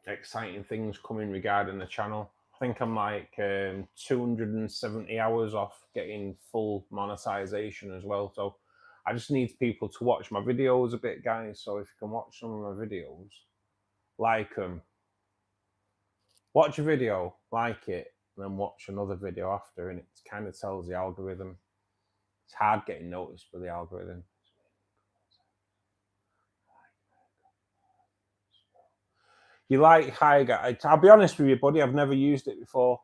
exciting things coming regarding the channel. I think I'm like 270 hours off getting full monetization as well. So I just need people to watch my videos a bit, guys. So if you can watch some of my videos, like them, watch a video, like it, and then watch another video after, and it kind of tells the algorithm. It's hard getting noticed by the algorithm. You like Hyga? I'll be honest with you, buddy. I've never used it before.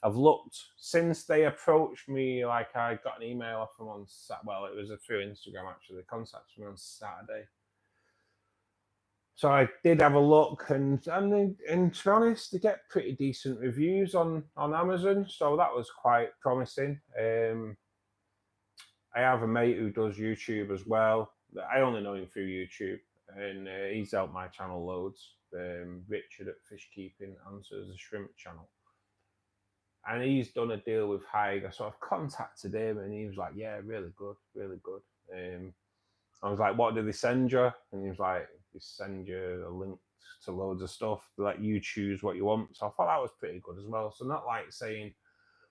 I've looked since they approached me. Like I got an email off them on well, it was through Instagram actually. They contacted me on Saturday, so I did have a look, and to be honest, they get pretty decent reviews on Amazon. So that was quite promising. I have a mate who does YouTube as well. I only know him through YouTube, and he's helped my channel loads. Richard at Fish Keeping Answers, the shrimp channel. And he's done a deal with Hyga. So I've contacted him and he was like, yeah, really good, really good. I was like, what do they send you? And he was like, they send you a link to loads of stuff. They let you choose what you want. So I thought that was pretty good as well. So not like saying,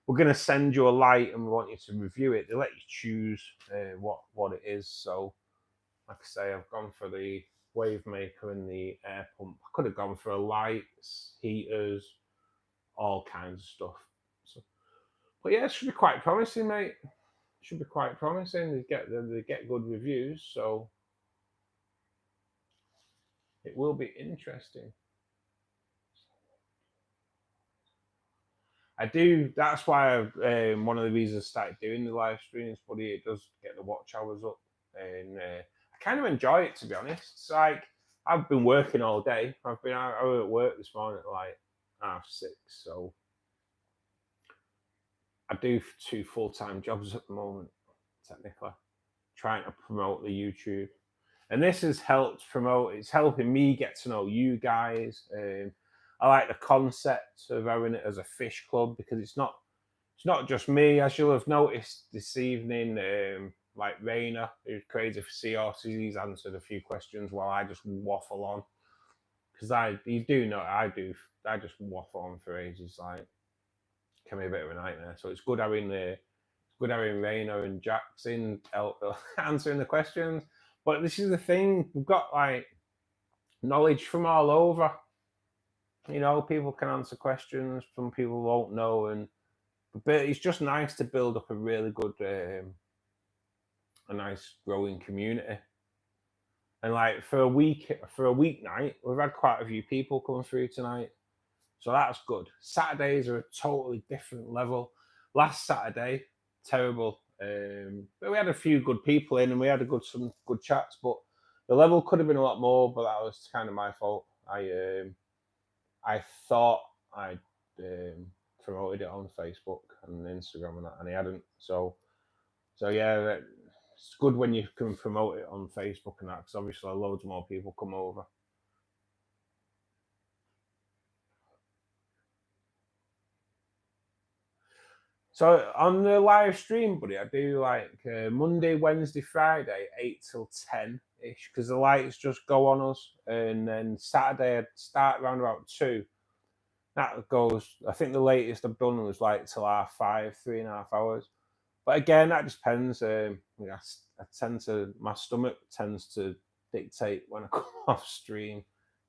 we're going to send you a light and we want you to review it. They let you choose what it is. So like I say, I've gone for the wave maker and the air pump. I could have gone for lights, heaters, all kinds of stuff. So, but yeah, it should be quite promising, mate. It should be quite promising. They get good reviews, so it will be interesting. I do. That's why one of the reasons I started doing the live streams, buddy. It does get the watch hours up, and I kind of enjoy it, to be honest. It's like I've been working all day. I was at work this morning at like 6:30, so I do 2 full-time jobs at the moment, technically, trying to promote the YouTube. And this has helped promote, it's helping me get to know you guys. I like the concept of having it as a fish club because it's not just me, as you'll have noticed this evening. Like Rainer, who's crazy for seahorses, he's answered a few questions while I just waffle on. Because you do know I just waffle on for ages. Like, can be a bit of a nightmare. So it's good having Rainer and Jackson answering the questions. But this is the thing, we've got like knowledge from all over. You know, people can answer questions, some people won't know, but it's just nice to build up a really good, a nice growing community. And like for a weeknight, we've had quite a few people come through tonight, so that's good. Saturdays are a totally different level. Last Saturday, terrible. But we had a few good people in, and we had some good chats. But the level could have been a lot more. But that was kind of my fault. I thought I promoted it on Facebook and Instagram and that, and I hadn't. So So yeah, it's good when you can promote it on Facebook and that, because obviously loads more people come over. So on the live stream, buddy, I do like Monday, Wednesday, Friday, 8 till 10 ish, because the lights just go on us, and then Saturday I'd start around about 2. That goes. I think the latest I've done was like till 5:30, 3.5 hours. But again, that just depends. I tend to, my stomach tends to dictate when I come off stream.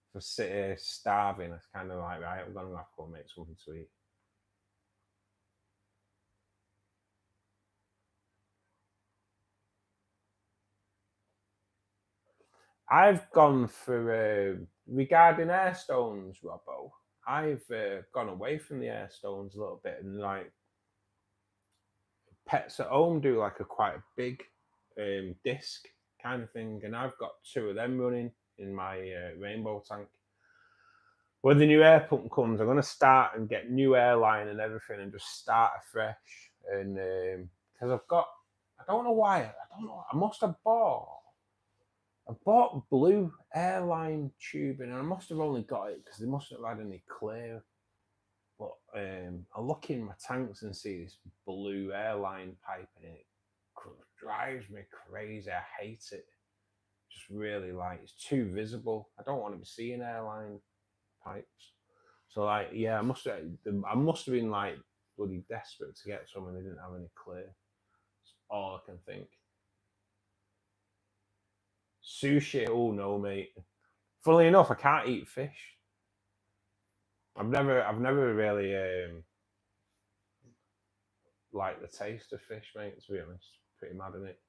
If I sit here starving, it's kind of like, right, I'm gonna have to go make something to eat. I've gone for regarding air stones, Robbo. I've gone away from the air stones a little bit, and like Pets at Home do like a quite big disc kind of thing, and I've got 2 of them running in my rainbow tank. When the new air pump comes, I'm going to start and get new airline and everything, and just start afresh. And because I don't know why, I don't know. I bought blue airline tubing, and I must have only got it because they mustn't have had any clear. But I look in my tanks and see this blue airline pipe, and it drives me crazy. I hate it. Just really, like, it's too visible. I don't want to be seeing airline pipes. So like, yeah, I must have been like bloody desperate to get some, and they didn't have any clear. That's all I can think. Sushi, oh no, mate. Funnily enough, I can't eat fish. I've never really liked the taste of fish, mate. To be honest, pretty mad in it.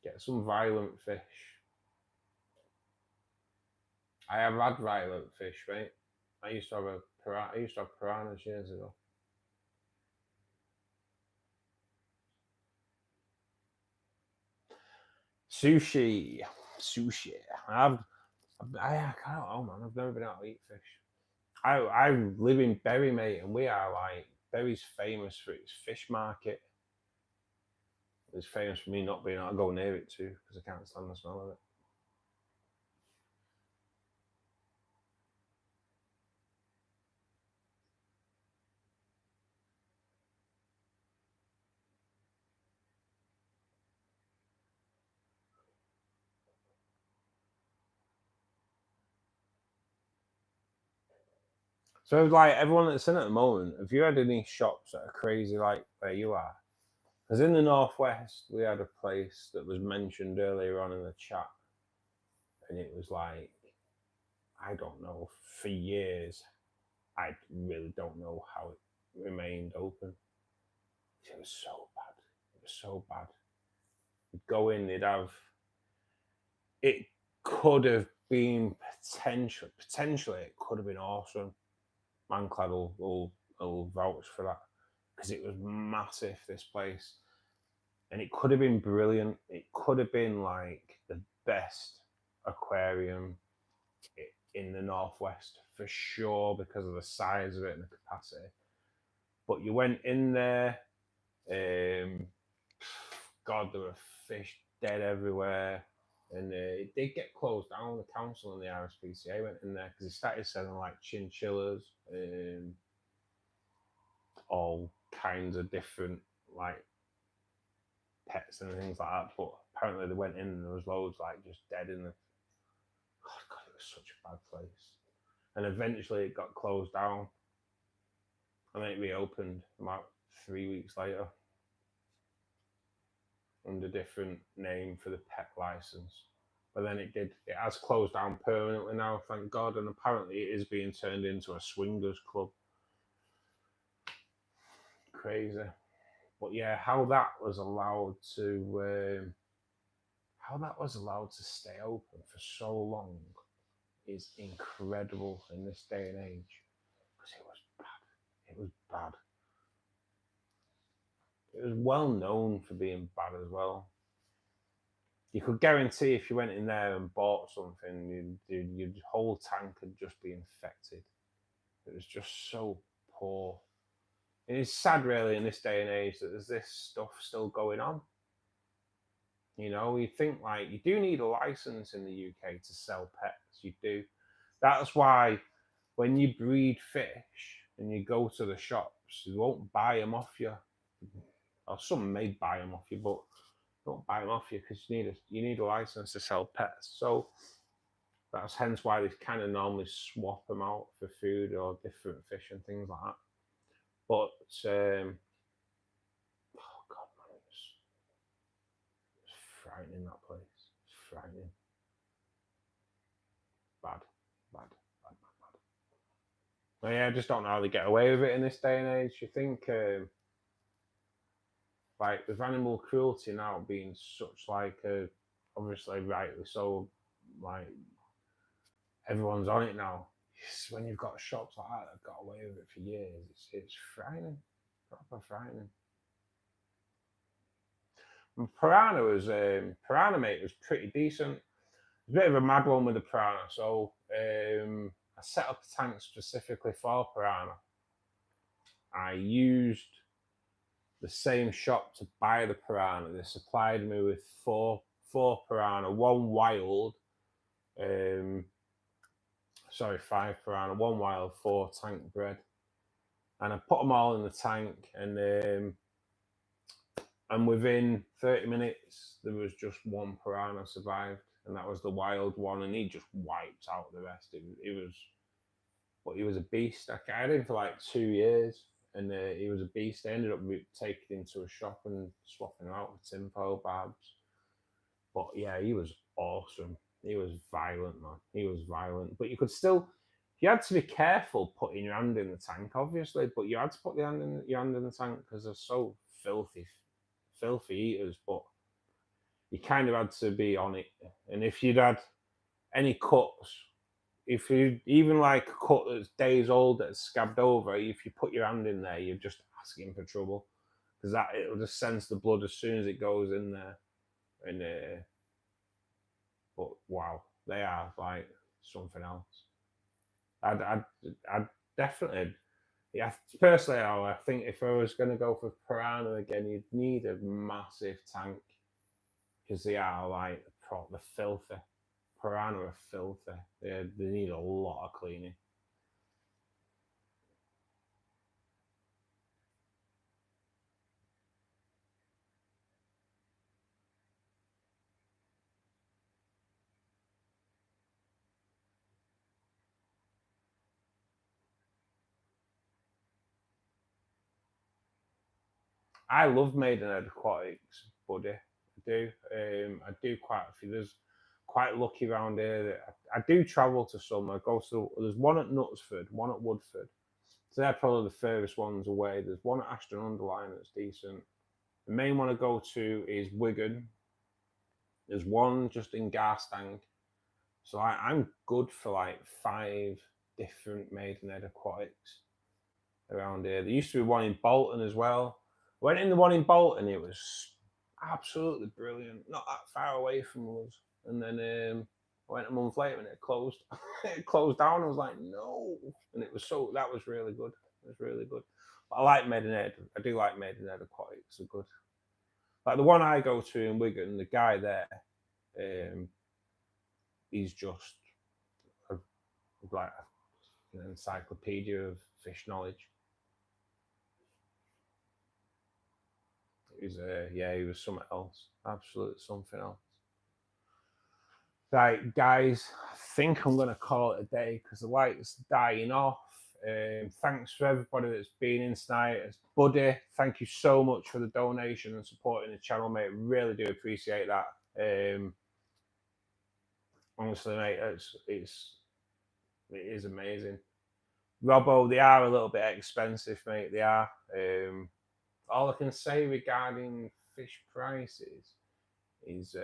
Get some violent fish. I have had violent fish, mate. I used to have piranhas years ago. Sushi. I can't. Oh man, I've never been able to eat fish. I live in Bury, mate, and we are like, Bury's famous for its fish market. It's famous for me not being able to go near it too, because I can't stand the smell of it. So like everyone that's in at the moment, have you had any shops that are crazy like where you are? Because in the northwest, we had a place that was mentioned earlier on in the chat, and it was like, I don't know, for years, I really don't know how it remained open. It was so bad. It was so bad. You'd go in, they'd have, it could have been potentially it could have been awesome. Manclad will vouch for that, because it was massive, this place, and it could have been brilliant. It could have been like the best aquarium in the northwest for sure, because of the size of it and the capacity. But you went in there, God, there were fish dead everywhere. And it did get closed down. The council and the RSPCA went in there because they started selling like chinchillas, all kinds of different like pets and things like that. But apparently they went in and there was loads like just dead in the. God, it was such a bad place. And eventually it got closed down, and then it reopened about 3 weeks later under a different name for the pet license. But then it has closed down permanently now, thank God, and apparently it is being turned into a swingers club. Crazy. But yeah, how that was allowed to stay open for so long is incredible in this day and age, because it was bad. It was bad. It was well known for being bad as well. You could guarantee if you went in there and bought something, your whole tank would just be infected. It was just so poor. it's sad really in this day and age that there's this stuff still going on. You know, you think like you do need a license in the UK to sell pets. You do. That's why when you breed fish and you go to the shops, you won't buy them off you. Or some may buy them off you, but don't buy them off you because you need a license to sell pets. So that's hence why they kind of normally swap them out for food or different fish and things like that. But oh god, man, it's frightening, that place. It's frightening. Bad, bad, bad, bad, bad. Well, yeah, I just don't know how they get away with it in this day and age. You think, like, with animal cruelty now being such like obviously rightly so, like everyone's on it now. It's when you've got shops like that that got away with it for years, it's frightening, proper frightening. And piranha mate was pretty decent. A bit of a mad one with the piranha, so I set up a tank specifically for piranha. I used the same shop to buy the piranha. They supplied me with four piranha, one wild, five piranha, one wild, 4 tank bred, and I put them all in the tank, and within 30 minutes there was just one piranha survived, and that was the wild one, and he just wiped out the rest. He was a beast. I had him for like 2 years, and he was a beast. I ended up taking him to a shop and swapping him out with tinfoil barbs. But yeah, he was awesome. He was violent, man. He was violent. But you had to be careful putting your hand in the tank, obviously. But you had to put your hand in the tank because they're so filthy eaters. But you kind of had to be on it. And if you'd had any cuts, if you even like a cut that's days old that's scabbed over, if you put your hand in there, you're just asking for trouble, because it'll just sense the blood as soon as it goes in there. And but wow, they are like something else. I'd definitely, yeah. Personally, I think if I was going to go for piranha again, you'd need a massive tank, because they are like proper filthy. Piranha are filthy. They need a lot of cleaning. I love Maidenhead Aquatics, buddy. I do quite a few. There's quite lucky around here that I do travel to some. There's one at Knutsford, one at Woodford. So they're probably the furthest ones away. There's one at Ashton-under-Lyne that's decent. The main one I go to is Wigan. There's one just in Garstang. So I'm good for like 5 different Maidenhead Aquatics around here. There used to be one in Bolton as well. I went in the one in Bolton, it was absolutely brilliant, not that far away from us. And then I went a month later and it closed. It closed down. I was like, no. And that was really good. It was really good. But I like Maidenhead. I do like Maidenhead Aquatics. They're good. Like the one I go to in Wigan, the guy there, he's just like an encyclopedia of fish knowledge. He was something else. Absolutely something else. Right, guys, I think I'm going to call it a day because the light's dying off. Thanks for everybody that's been in tonight. Buddy, thank you so much for the donation and supporting the channel, mate. Really do appreciate that. Honestly, mate, it is amazing. Robbo, they are a little bit expensive, mate. They are. All I can say regarding fish prices is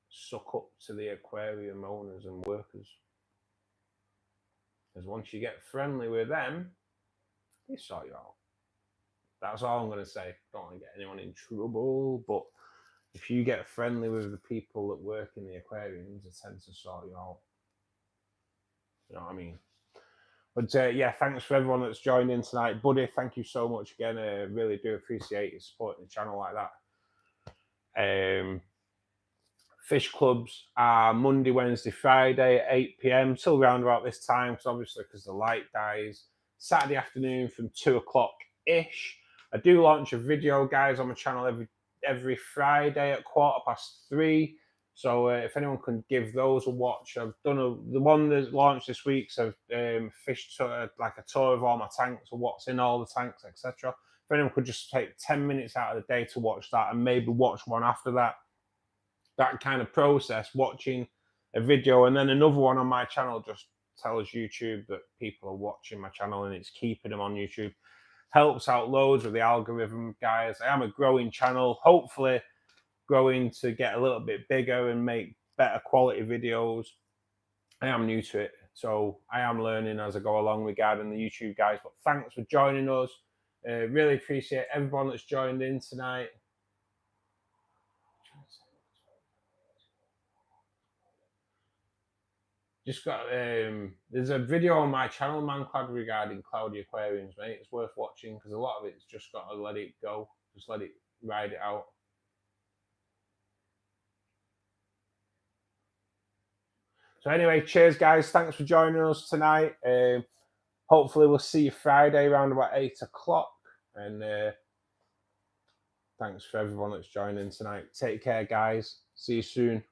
suck up to the aquarium owners and workers. Because once you get friendly with them, they sort you out. That's all I'm going to say. Don't want to get anyone in trouble, but if you get friendly with the people that work in the aquariums, they tend to sort you out. You know what I mean? But yeah, thanks for everyone that's joined in tonight. Buddy, thank you so much again. Really do appreciate you supporting the channel like that. Fish clubs are Monday, Wednesday, Friday at 8 p.m. till around about this time, because obviously because the light dies. Saturday afternoon from 2 o'clock-ish. I do launch a video, guys, on my channel every Friday at 3:15. So if anyone can give those a watch, I've done the one that launched this week. So I've fished like a tour of all my tanks, or what's in all the tanks, etc. If anyone could just take 10 minutes out of the day to watch that, and maybe watch one after that, that kind of process, watching a video and then another one on my channel, just tells YouTube that people are watching my channel and it's keeping them on YouTube. Helps out loads with the algorithm, guys. I am a growing channel, hopefully growing to get a little bit bigger and make better quality videos. I am new to it, so I am learning as I go along regarding the YouTube, guys. But thanks for joining us. Really appreciate everyone that's joined in tonight. Just got there's a video on my channel, ManClad, regarding cloudy aquariums, mate. It's worth watching because a lot of it's just got to let it go, just let it ride it out. So anyway, cheers, guys. Thanks for joining us tonight. Hopefully we'll see you Friday around about 8 o'clock. And thanks for everyone that's joining tonight. Take care, guys. See you soon.